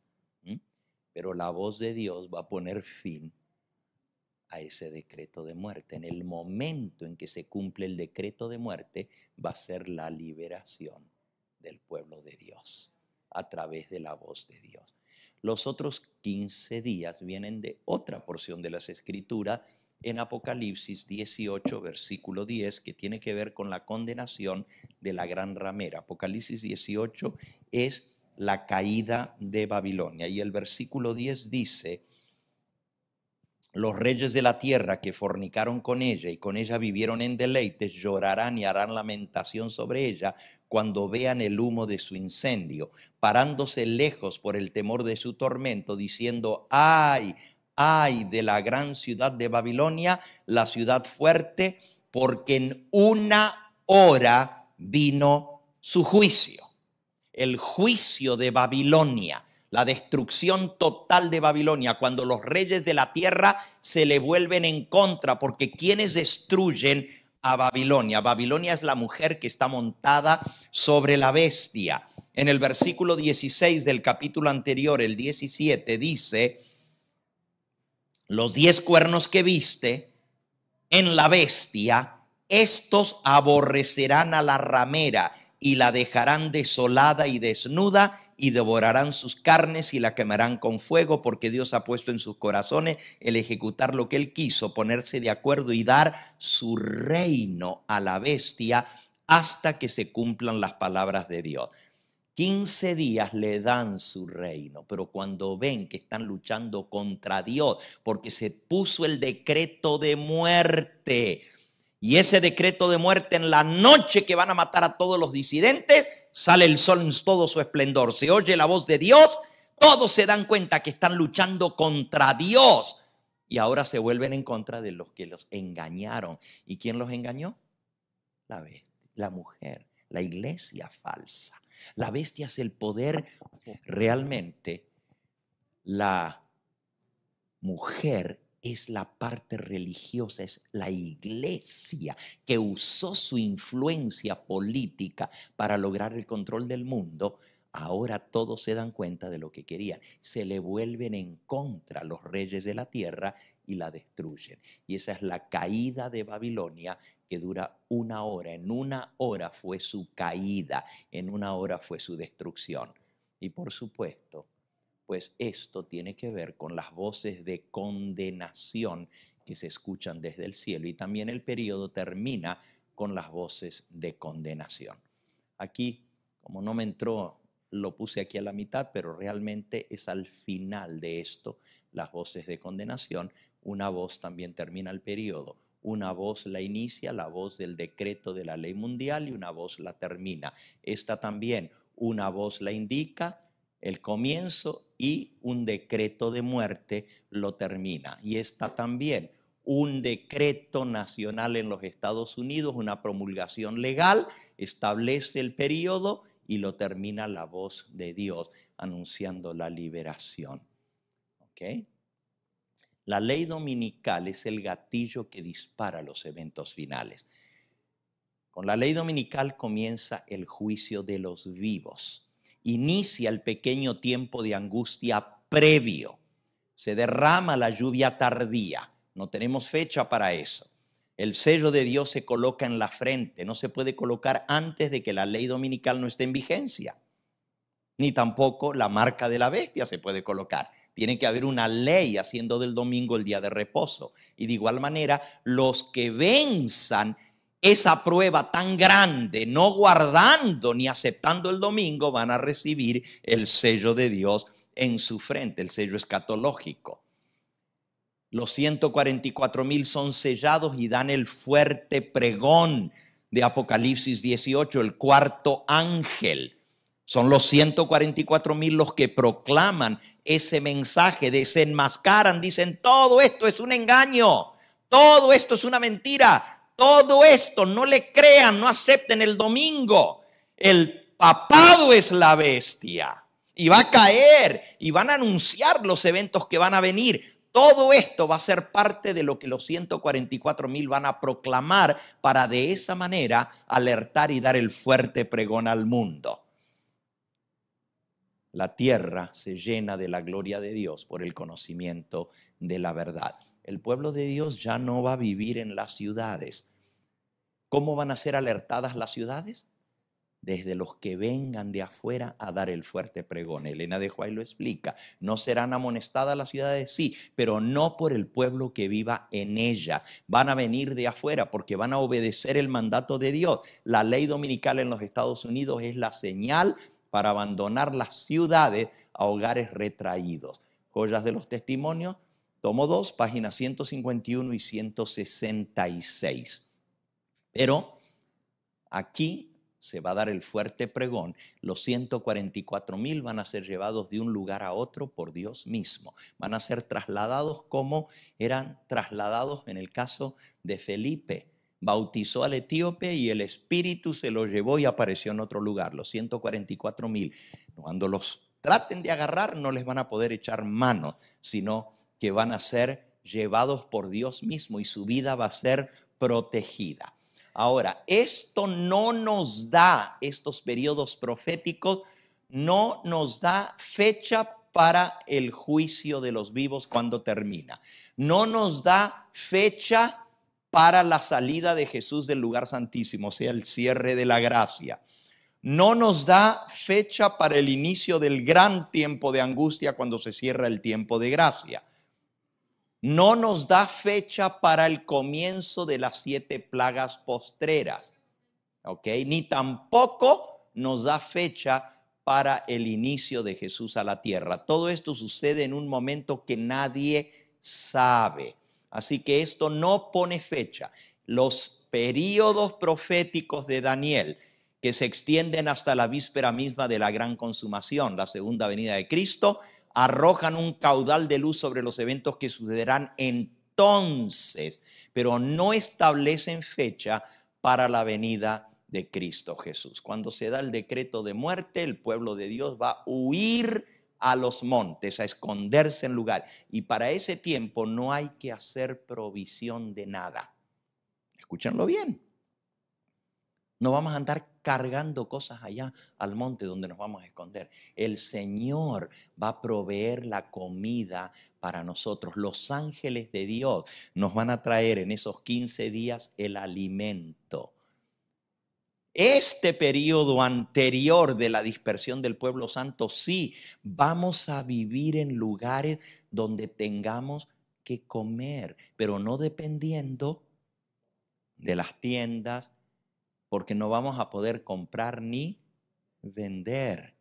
Pero la voz de Dios va a poner fin a ese decreto de muerte. En el momento en que se cumple el decreto de muerte, va a ser la liberación del pueblo de Dios a través de la voz de Dios. Los otros 15 días vienen de otra porción de las Escrituras en Apocalipsis 18, versículo 10, que tiene que ver con la condenación de la gran ramera. Apocalipsis 18 es la caída de Babilonia. Y el versículo 10 dice: los reyes de la tierra que fornicaron con ella y con ella vivieron en deleites, llorarán y harán lamentación sobre ella cuando vean el humo de su incendio, parándose lejos por el temor de su tormento, diciendo: ay, ay de la gran ciudad de Babilonia, la ciudad fuerte, porque en una hora vino su juicio. El juicio de Babilonia, la destrucción total de Babilonia, cuando los reyes de la tierra se le vuelven en contra, porque quienes destruyen a Babilonia. Babilonia es la mujer que está montada sobre la bestia. En el versículo 16 del capítulo anterior, el 17, dice: los 10 cuernos que viste en la bestia, estos aborrecerán a la ramera y la dejarán desolada y desnuda, y devorarán sus carnes y la quemarán con fuego, porque Dios ha puesto en sus corazones el ejecutar lo que él quiso, ponerse de acuerdo y dar su reino a la bestia hasta que se cumplan las palabras de Dios. 15 días le dan su reino, pero cuando ven que están luchando contra Dios, porque se puso el decreto de muerte, y ese decreto de muerte, en la noche que van a matar a todos los disidentes, sale el sol en todo su esplendor, se oye la voz de Dios, todos se dan cuenta que están luchando contra Dios, y ahora se vuelven en contra de los que los engañaron. ¿Y quién los engañó? La bestia, la mujer, la iglesia falsa. La bestia es el poder. Realmente la mujer es la parte religiosa, es la iglesia que usó su influencia política para lograr el control del mundo. Ahora todos se dan cuenta de lo que querían. Se le vuelven en contra los reyes de la tierra y la destruyen. Y esa es la caída de Babilonia, que dura una hora. En una hora fue su caída, en una hora fue su destrucción. Y por supuesto, pues esto tiene que ver con las voces de condenación que se escuchan desde el cielo. Y también el periodo termina con las voces de condenación. Aquí, como no me entró, lo puse aquí a la mitad, pero realmente es al final de esto, las voces de condenación. Una voz también termina el periodo. Una voz la inicia, la voz del decreto de la ley mundial, y una voz la termina. Esta también, una voz la indica el comienzo, y un decreto de muerte lo termina. Y esta también, un decreto nacional en los Estados Unidos, una promulgación legal, establece el periodo y lo termina la voz de Dios anunciando la liberación. ¿Ok? La ley dominical es el gatillo que dispara los eventos finales. Con la ley dominical comienza el juicio de los vivos. Inicia el pequeño tiempo de angustia previo. Se derrama la lluvia tardía. No tenemos fecha para eso. El sello de Dios se coloca en la frente, no se puede colocar antes de que la ley dominical no esté en vigencia. Ni tampoco la marca de la bestia se puede colocar. Tiene que haber una ley haciendo del domingo el día de reposo. Y de igual manera, los que venzan esa prueba tan grande, no guardando ni aceptando el domingo, van a recibir el sello de Dios en su frente, el sello escatológico. Los 144,000 son sellados y dan el fuerte pregón de Apocalipsis 18, el cuarto ángel. Son los 144,000 los que proclaman ese mensaje, desenmascaran, dicen: todo esto es un engaño, todo esto es una mentira, todo esto no le crean, no acepten el domingo. El papado es la bestia y va a caer y van a anunciar los eventos que van a venir. Todo esto va a ser parte de lo que los 144,000 van a proclamar para de esa manera alertar y dar el fuerte pregón al mundo. La tierra se llena de la gloria de Dios por el conocimiento de la verdad. El pueblo de Dios ya no va a vivir en las ciudades. ¿Cómo van a ser alertadas las ciudades? Desde los que vengan de afuera a dar el fuerte pregón. Elena de White lo explica. No serán amonestadas las ciudades, sí, pero no por el pueblo que viva en ella. Van a venir de afuera porque van a obedecer el mandato de Dios. La ley dominical en los Estados Unidos es la señal para abandonar las ciudades a hogares retraídos. Joyas de los Testimonios, tomo 2, páginas 151 y 166. Pero aquí se va a dar el fuerte pregón. Los 144,000 van a ser llevados de un lugar a otro por Dios mismo. Van a ser trasladados como eran trasladados en el caso de Felipe. Bautizó al etíope y el Espíritu se lo llevó y apareció en otro lugar. Los 144,000. Cuando los traten de agarrar, no les van a poder echar mano, sino que van a ser llevados por Dios mismo y su vida va a ser protegida. Ahora, esto no nos da, estos periodos proféticos, no nos da fecha para el juicio de los vivos cuando termina. No nos da fecha para la salida de Jesús del lugar santísimo, o sea, el cierre de la gracia. No nos da fecha para el inicio del gran tiempo de angustia cuando se cierra el tiempo de gracia. No nos da fecha para el comienzo de las 7 plagas postreras, ¿ok? Ni tampoco nos da fecha para el inicio de Jesús a la tierra. Todo esto sucede en un momento que nadie sabe. Así que esto no pone fecha. Los períodos proféticos de Daniel, que se extienden hasta la víspera misma de la gran consumación, la segunda venida de Cristo, arrojan un caudal de luz sobre los eventos que sucederán entonces, pero no establecen fecha para la venida de Cristo Jesús. Cuando se da el decreto de muerte, el pueblo de Dios va a huir a los montes, a esconderse en lugar. Y para ese tiempo no hay que hacer provisión de nada. Escúchenlo bien. No vamos a andar cargando cosas allá al monte donde nos vamos a esconder. El Señor va a proveer la comida para nosotros. Los ángeles de Dios nos van a traer en esos 15 días el alimento. Este periodo anterior de la dispersión del pueblo santo, sí, vamos a vivir en lugares donde tengamos que comer, pero no dependiendo de las tiendas, porque no vamos a poder comprar ni vender.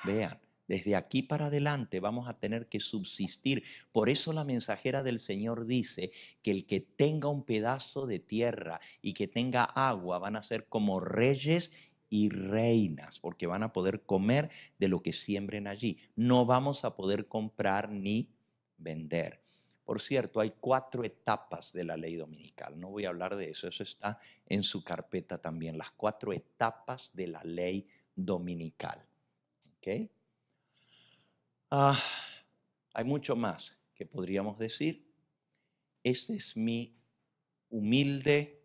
Vean, desde aquí para adelante vamos a tener que subsistir. Por eso la mensajera del Señor dice que el que tenga un pedazo de tierra y que tenga agua van a ser como reyes y reinas, porque van a poder comer de lo que siembren allí. No vamos a poder comprar ni vender. Por cierto, hay 4 etapas de la ley dominical. No voy a hablar de eso, eso está en su carpeta también, las 4 etapas de la ley dominical. ¿Ok? Hay mucho más que podríamos decir. Este es mi humilde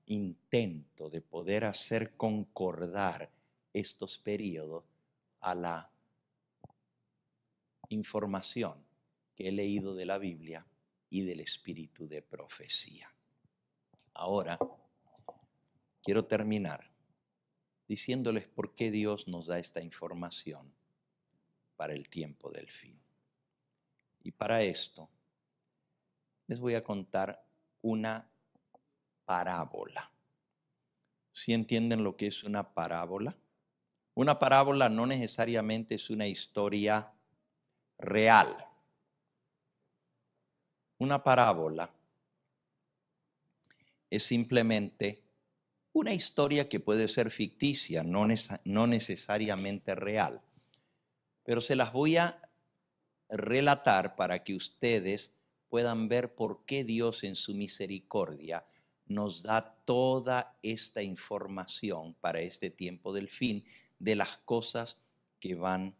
intento de poder hacer concordar estos periodos a la información que he leído de la Biblia y del espíritu de profecía. Ahora, quiero terminar diciéndoles por qué Dios nos da esta información para el tiempo del fin. Y para esto, les voy a contar una parábola. ¿Sí entienden lo que es una parábola? Una parábola no necesariamente es una historia real. Una parábola es simplemente una historia que puede ser ficticia, no necesariamente real. Pero se las voy a relatar para que ustedes puedan ver por qué Dios en su misericordia nos da toda esta información para este tiempo del fin de las cosas que van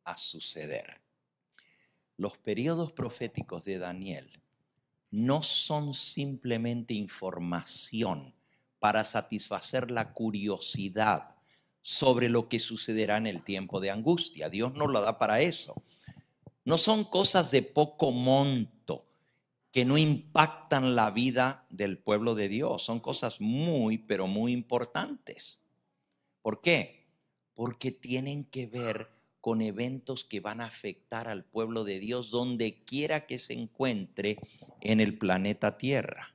a suceder. Los periodos proféticos de Daniel no son simplemente información para satisfacer la curiosidad sobre lo que sucederá en el tiempo de angustia. Dios no lo da para eso. No son cosas de poco monto que no impactan la vida del pueblo de Dios. Son cosas muy, pero muy importantes. ¿Por qué? Porque tienen que ver con eventos que van a afectar al pueblo de Dios donde quiera que se encuentre en el planeta Tierra.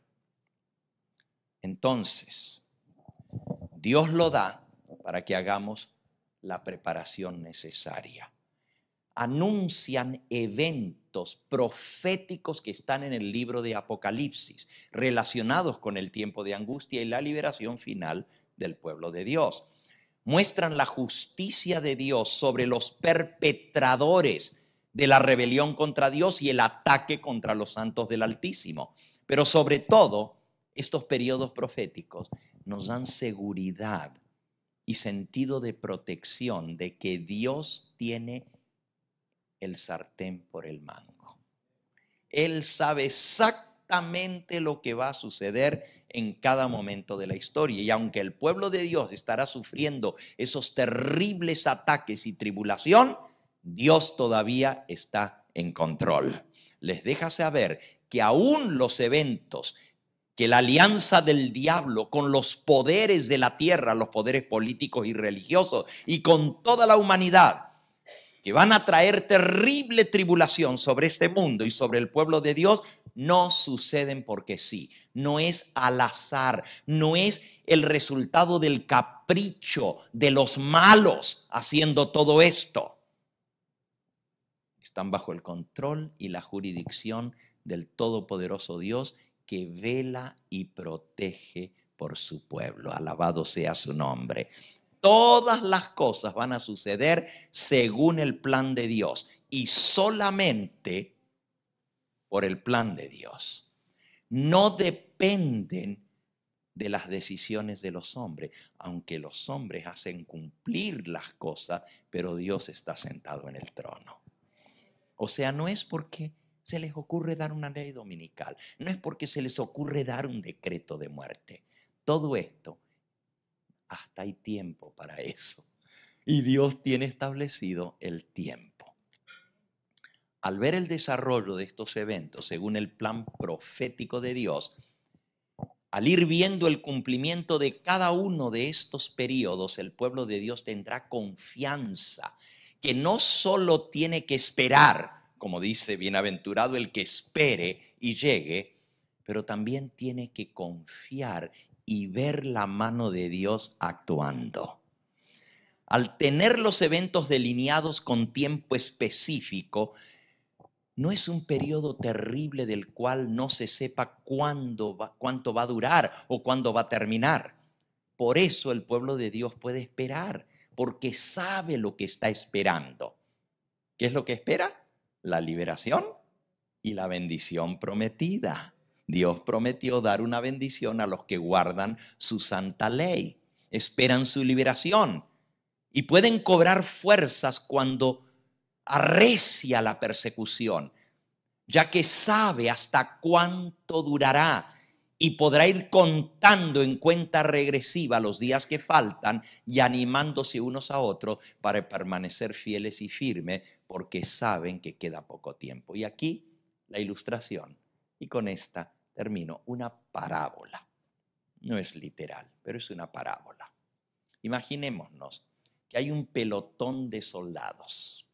Entonces, Dios lo da para que hagamos la preparación necesaria. Anuncian eventos proféticos que están en el libro de Apocalipsis, relacionados con el tiempo de angustia y la liberación final del pueblo de Dios. Muestran la justicia de Dios sobre los perpetradores de la rebelión contra Dios y el ataque contra los santos del Altísimo. Pero sobre todo, estos periodos proféticos nos dan seguridad y sentido de protección de que Dios tiene el sartén por el mango. Él sabe exactamente lo que va a suceder en cada momento de la historia. Y aunque el pueblo de Dios estará sufriendo esos terribles ataques y tribulación, Dios todavía está en control. Les deja saber que aún los eventos, que la alianza del diablo con los poderes de la tierra, los poderes políticos y religiosos, y con toda la humanidad, que van a traer terrible tribulación sobre este mundo y sobre el pueblo de Dios, no suceden porque sí. No es al azar, no es el resultado del capricho de los malos haciendo todo esto. Están bajo el control y la jurisdicción del todopoderoso Dios que vela y protege por su pueblo. Alabado sea su nombre. Todas las cosas van a suceder según el plan de Dios y solamente por el plan de Dios. No dependen de las decisiones de los hombres, aunque los hombres hacen cumplir las cosas, pero Dios está sentado en el trono. O sea, no es porque se les ocurre dar una ley dominical, no es porque se les ocurre dar un decreto de muerte. Todo esto, hasta hay tiempo para eso. Y Dios tiene establecido el tiempo. Al ver el desarrollo de estos eventos según el plan profético de Dios, al ir viendo el cumplimiento de cada uno de estos periodos, el pueblo de Dios tendrá confianza que no solo tiene que esperar, como dice, bienaventurado el que espere y llegue, pero también tiene que confiar y ver la mano de Dios actuando. Al tener los eventos delineados con tiempo específico, no es un periodo terrible del cual no se sepa cuánto va a durar o cuándo va a terminar. Por eso el pueblo de Dios puede esperar, porque sabe lo que está esperando. ¿Qué es lo que espera? La liberación y la bendición prometida. Dios prometió dar una bendición a los que guardan su santa ley. Esperan su liberación y pueden cobrar fuerzas cuando arrecia la persecución, ya que sabe hasta cuánto durará y podrá ir contando en cuenta regresiva los días que faltan y animándose unos a otros para permanecer fieles y firmes porque saben que queda poco tiempo. Y aquí la ilustración Y con esta termino, una parábola. No es literal, pero es una parábola. Imaginémonos que hay un pelotón de soldados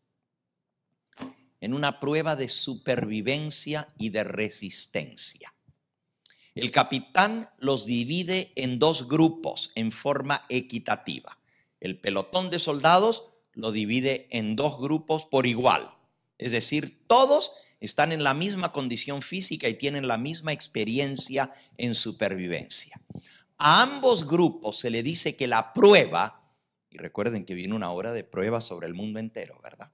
en una prueba de supervivencia y de resistencia. El capitán los divide en dos grupos en forma equitativa. El pelotón de soldados lo divide en dos grupos por igual. Es decir, todos están en la misma condición física y tienen la misma experiencia en supervivencia. A ambos grupos se le dice que la prueba, y recuerden que viene una hora de prueba sobre el mundo entero, ¿verdad?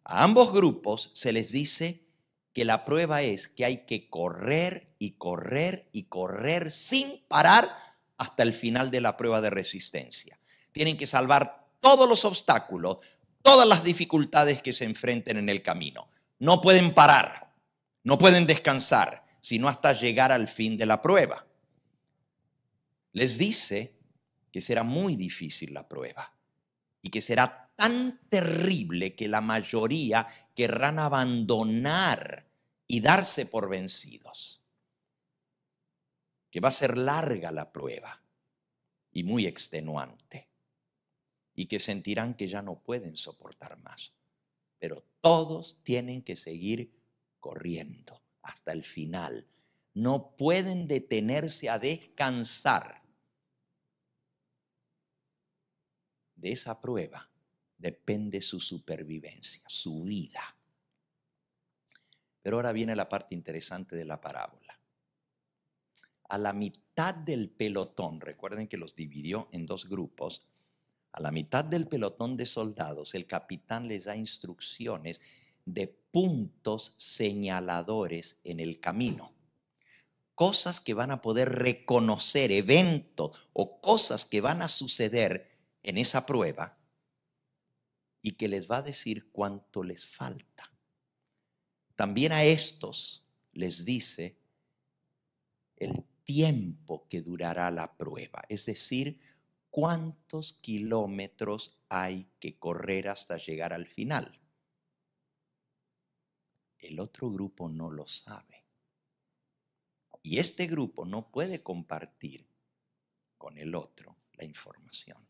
A ambos grupos se les dice que la prueba es que hay que correr y correr y correr sin parar hasta el final de la prueba de resistencia. Tienen que salvar todos los obstáculos, todas las dificultades que se enfrenten en el camino. No pueden parar, no pueden descansar, sino hasta llegar al fin de la prueba. Les dice que será muy difícil la prueba y que será tan terrible que la mayoría querrán abandonar y darse por vencidos. Que va a ser larga la prueba y muy extenuante. Y que sentirán que ya no pueden soportar más. Pero todos tienen que seguir corriendo hasta el final. No pueden detenerse a descansar. De esa prueba depende su supervivencia, su vida. Pero ahora viene la parte interesante de la parábola. A la mitad del pelotón, recuerden que los dividió en dos grupos, a la mitad del pelotón de soldados, el capitán les da instrucciones de puntos señaladores en el camino. Cosas que van a poder reconocer, eventos o cosas que van a suceder en esa prueba y que les va a decir cuánto les falta. También a estos les dice el tiempo que durará la prueba, es decir, cuántos kilómetros hay que correr hasta llegar al final. El otro grupo no lo sabe. Y este grupo no puede compartir con el otro la información.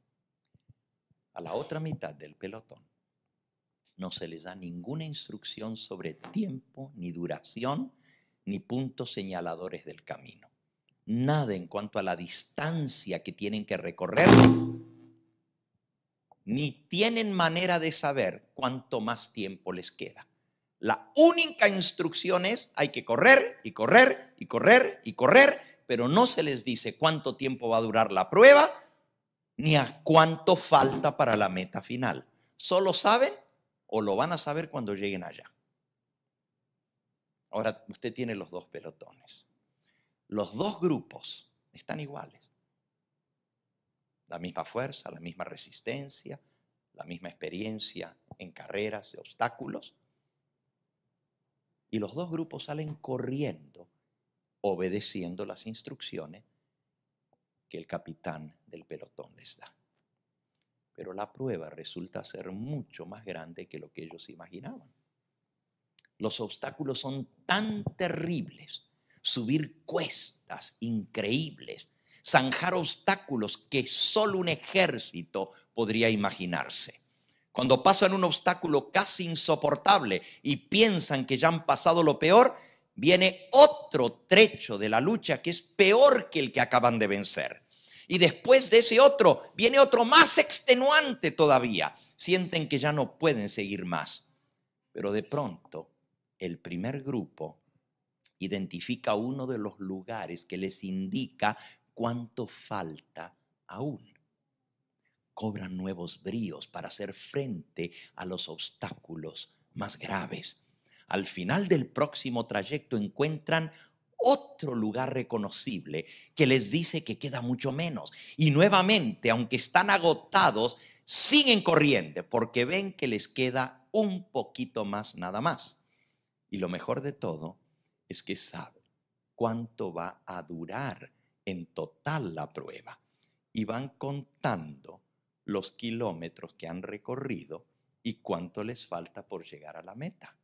A la otra mitad del pelotón no se les da ninguna instrucción sobre tiempo, ni duración, ni puntos señaladores del camino. Nada en cuanto a la distancia que tienen que recorrer, ni tienen manera de saber cuánto más tiempo les queda. La única instrucción es hay que correr y correr y correr y correr, pero no se les dice cuánto tiempo va a durar la prueba, ni a cuánto falta para la meta final. Solo saben o lo van a saber cuando lleguen allá. Ahora usted tiene los dos pelotones. Los dos grupos están iguales. La misma fuerza, la misma resistencia, la misma experiencia en carreras de obstáculos. Y los dos grupos salen corriendo, obedeciendo las instrucciones que el capitán del pelotón les da. Pero la prueba resulta ser mucho más grande que lo que ellos imaginaban. Los obstáculos son tan terribles, subir cuestas increíbles, zanjar obstáculos que solo un ejército podría imaginarse. Cuando pasan un obstáculo casi insoportable y piensan que ya han pasado lo peor, viene otro trecho de la lucha que es peor que el que acaban de vencer. Y después de ese otro, viene otro más extenuante todavía. Sienten que ya no pueden seguir más. Pero de pronto, el primer grupo identifica uno de los lugares que les indica cuánto falta aún. Cobran nuevos bríos para hacer frente a los obstáculos más graves. Al final del próximo trayecto encuentran otro lugar reconocible que les dice que queda mucho menos. Y nuevamente, aunque están agotados, siguen corriendo porque ven que les queda un poquito más nada más. Y lo mejor de todo es que saben cuánto va a durar en total la prueba. Y van contando los kilómetros que han recorrido y cuánto les falta por llegar a la meta.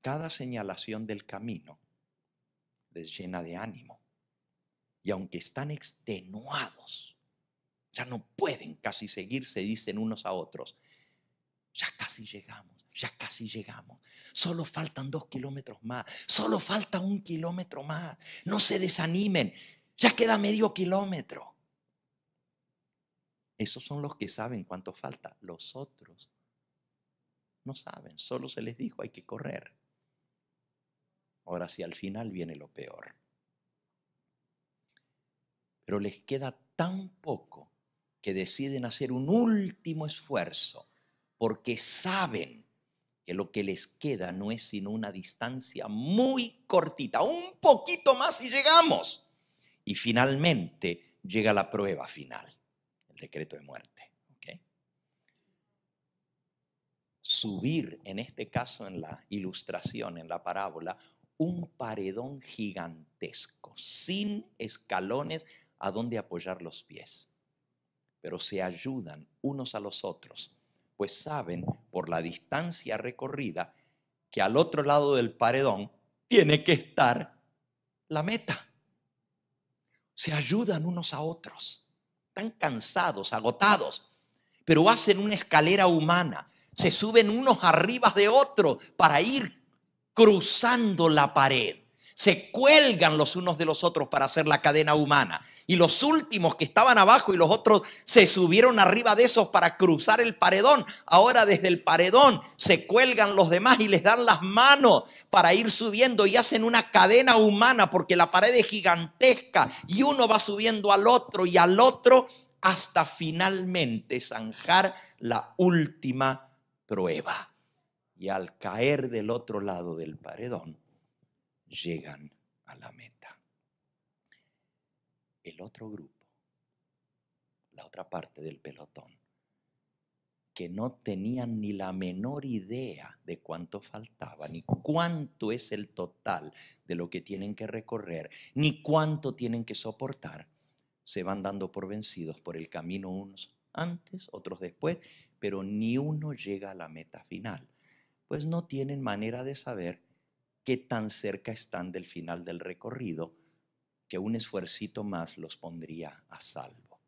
cada señalación del camino les llena de ánimo. Y aunque están extenuados, ya no pueden casi seguir, se dicen unos a otros: ya casi llegamos, ya casi llegamos. Solo faltan 2 kilómetros más, solo falta 1 kilómetro más. No se desanimen, ya queda medio kilómetro. Esos son los que saben cuánto falta. Los otros no saben, solo se les dijo hay que correr. Ahora sí, al final viene lo peor. Pero les queda tan poco que deciden hacer un último esfuerzo, porque saben que lo que les queda no es sino una distancia muy cortita, un poquito más y llegamos. Y finalmente llega la prueba final, el decreto de muerte. ¿Okay? Subir, en este caso en la ilustración, en la parábola, un paredón gigantesco, sin escalones a donde apoyar los pies. Pero se ayudan unos a los otros, pues saben por la distancia recorrida que al otro lado del paredón tiene que estar la meta. Se ayudan unos a otros. Están cansados, agotados, pero hacen una escalera humana. Se suben unos arriba de otros para ir cruzando la pared. Se cuelgan los unos de los otros para hacer la cadena humana. Y los últimos que estaban abajo y los otros se subieron arriba de esos para cruzar el paredón. Ahora desde el paredón se cuelgan los demás y les dan las manos para ir subiendo y hacen una cadena humana porque la pared es gigantesca y uno va subiendo al otro y al otro hasta finalmente zanjar la última prueba. Y al caer del otro lado del paredón, llegan a la meta. El otro grupo, la otra parte del pelotón, que no tenían ni la menor idea de cuánto faltaba, ni cuánto es el total de lo que tienen que recorrer, ni cuánto tienen que soportar, se van dando por vencidos por el camino, unos antes, otros después, pero ni uno llega a la meta final, pues no tienen manera de saber qué tan cerca están del final del recorrido, que un esfuercito más los pondría a salvo.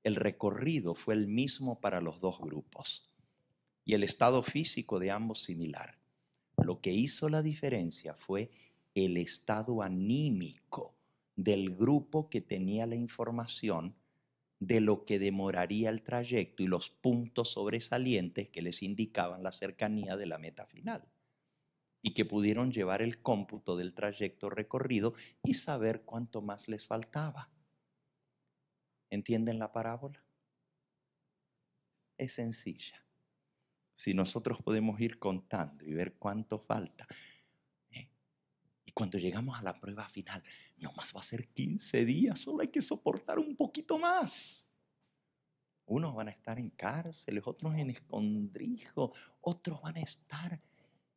El recorrido fue el mismo para los dos grupos y el estado físico de ambos similar. Lo que hizo la diferencia fue el estado anímico del grupo que tenía la información de lo que demoraría el trayecto y los puntos sobresalientes que les indicaban la cercanía de la meta final, y que pudieron llevar el cómputo del trayecto recorrido y saber cuánto más les faltaba. ¿Entienden la parábola? Es sencilla. Si nosotros podemos ir contando y ver cuánto falta, y cuando llegamos a la prueba final, nomás va a ser 15 días, solo hay que soportar un poquito más. Unos van a estar en cárceles, otros en escondrijos, otros van a estar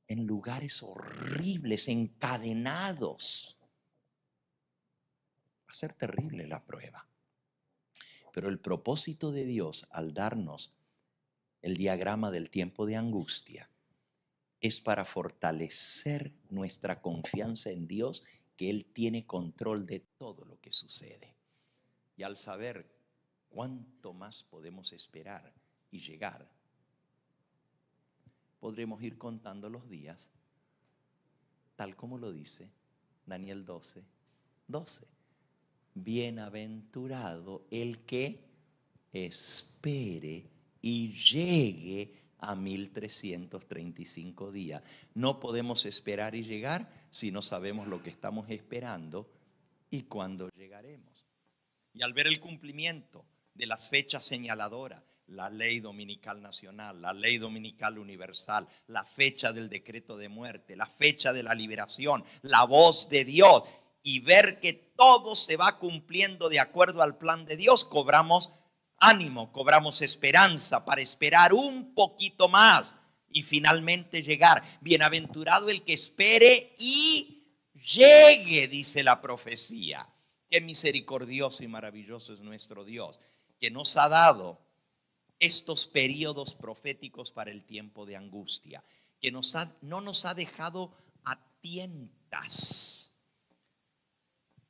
en lugares horribles, encadenados. Va a ser terrible la prueba. Pero el propósito de Dios al darnos el diagrama del tiempo de angustia es para fortalecer nuestra confianza en Dios, que Él tiene control de todo lo que sucede. Y al saber cuánto más podemos esperar y llegar, podremos ir contando los días, tal como lo dice Daniel 12:12. Bienaventurado el que espere y llegue a 1335 días. No podemos esperar y llegar si no sabemos lo que estamos esperando y cuándo llegaremos. Y al ver el cumplimiento de las fechas señaladoras, la ley dominical nacional, la ley dominical universal, la fecha del decreto de muerte, la fecha de la liberación, la voz de Dios, y ver que todo se va cumpliendo de acuerdo al plan de Dios, cobramos ánimo, cobramos esperanza para esperar un poquito más y finalmente llegar. Bienaventurado el que espere y llegue, dice la profecía. Qué misericordioso y maravilloso es nuestro Dios, que nos ha dado estos periodos proféticos para el tiempo de angustia, que no nos ha dejado a tientas.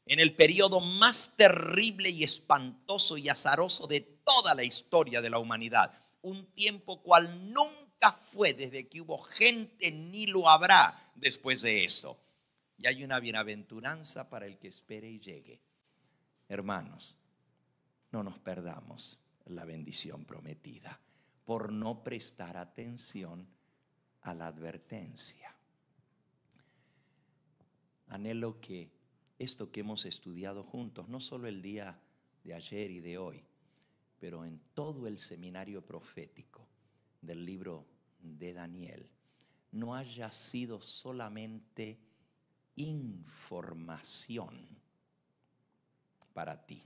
En el periodo más terrible y espantoso y azaroso de toda la historia de la humanidad. Un tiempo cual nunca fue desde que hubo gente ni lo habrá después de eso. Y hay una bienaventuranza para el que espere y llegue. Hermanos, no nos perdamos la bendición prometida por no prestar atención a la advertencia. Anhelo que esto que hemos estudiado juntos, no solo el día de ayer y de hoy, pero en todo el seminario profético del libro de Daniel, no haya sido solamente información para ti,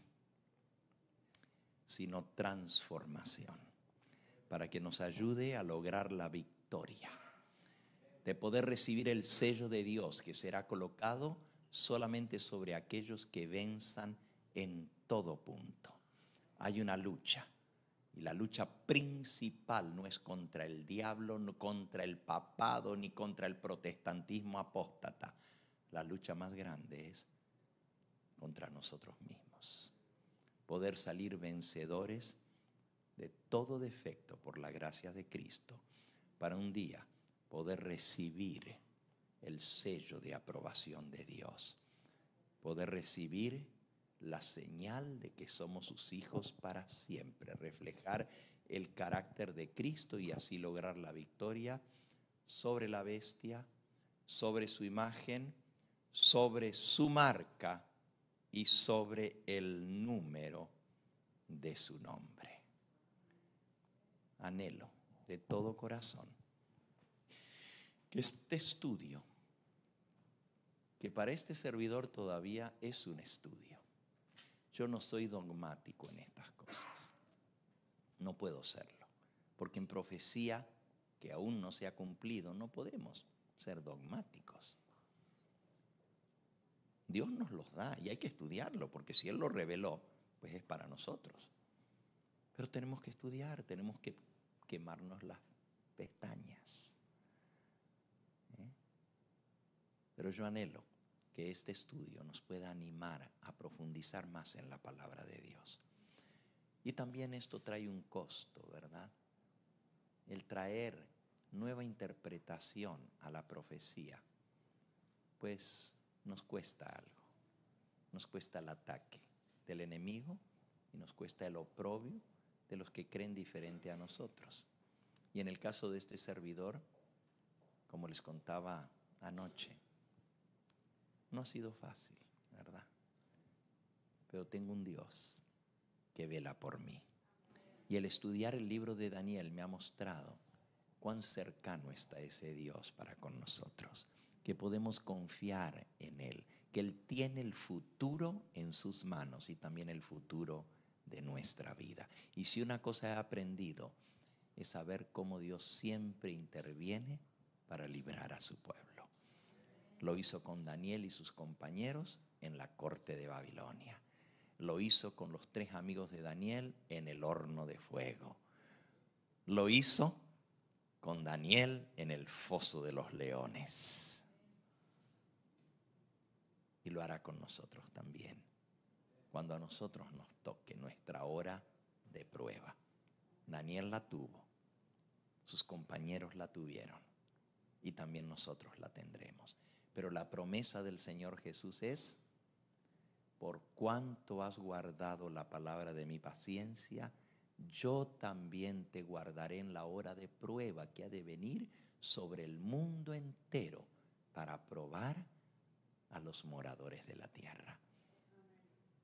sino transformación, para que nos ayude a lograr la victoria, de poder recibir el sello de Dios que será colocado solamente sobre aquellos que venzan en todo punto. Hay una lucha, y la lucha principal no es contra el diablo, no contra el papado, ni contra el protestantismo apóstata. La lucha más grande es contra nosotros mismos. Poder salir vencedores de todo defecto por la gracia de Cristo, para un día poder recibir el sello de aprobación de Dios, poder recibir la señal de que somos sus hijos para siempre, reflejar el carácter de Cristo y así lograr la victoria sobre la bestia, sobre su imagen, sobre su marca y sobre el número de su nombre. Anhelo de todo corazón que este estudio, que para este servidor todavía es un estudio. Yo no soy dogmático en estas cosas. No puedo serlo, porque en profecía que aún no se ha cumplido no podemos ser dogmáticos. Dios nos los da y hay que estudiarlo, porque si Él lo reveló, pues es para nosotros. Pero tenemos que estudiar, tenemos que quemarnos las pestañas. Pero yo anhelo que este estudio nos pueda animar a profundizar más en la palabra de Dios. Y también esto trae un costo, ¿verdad? El traer nueva interpretación a la profecía, pues nos cuesta algo. Nos cuesta el ataque del enemigo y nos cuesta el oprobio de los que creen diferente a nosotros. Y en el caso de este servidor, como les contaba anoche, no ha sido fácil, ¿verdad? Pero tengo un Dios que vela por mí. Y el estudiar el libro de Daniel me ha mostrado cuán cercano está ese Dios para con nosotros, que podemos confiar en Él, que Él tiene el futuro en sus manos y también el futuro de nuestra vida. Y si una cosa he aprendido es saber cómo Dios siempre interviene para librar a su pueblo. Lo hizo con Daniel y sus compañeros en la corte de Babilonia. Lo hizo con los 3 amigos de Daniel en el horno de fuego. Lo hizo con Daniel en el foso de los leones. Y lo hará con nosotros también, cuando a nosotros nos toque nuestra hora de prueba. Daniel la tuvo, sus compañeros la tuvieron y también nosotros la tendremos. Pero la promesa del Señor Jesús es: por cuanto has guardado la palabra de mi paciencia, yo también te guardaré en la hora de prueba que ha de venir sobre el mundo entero para probar a los moradores de la tierra.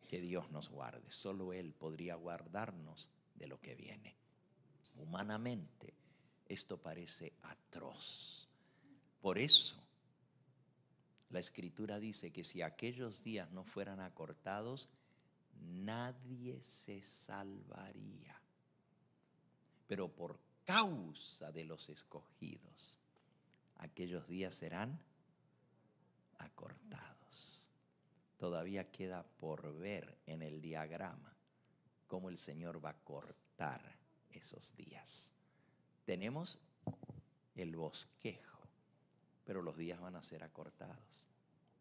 Que Dios nos guarde. Solo Él podría guardarnos de lo que viene. Humanamente, esto parece atroz. Por eso, la Escritura dice que si aquellos días no fueran acortados, nadie se salvaría. Pero por causa de los escogidos, aquellos días serán acortados. Todavía queda por ver en el diagrama cómo el Señor va a cortar esos días. Tenemos el bosquejo, pero los días van a ser acortados.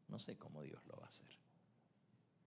No sé cómo Dios lo va a hacer.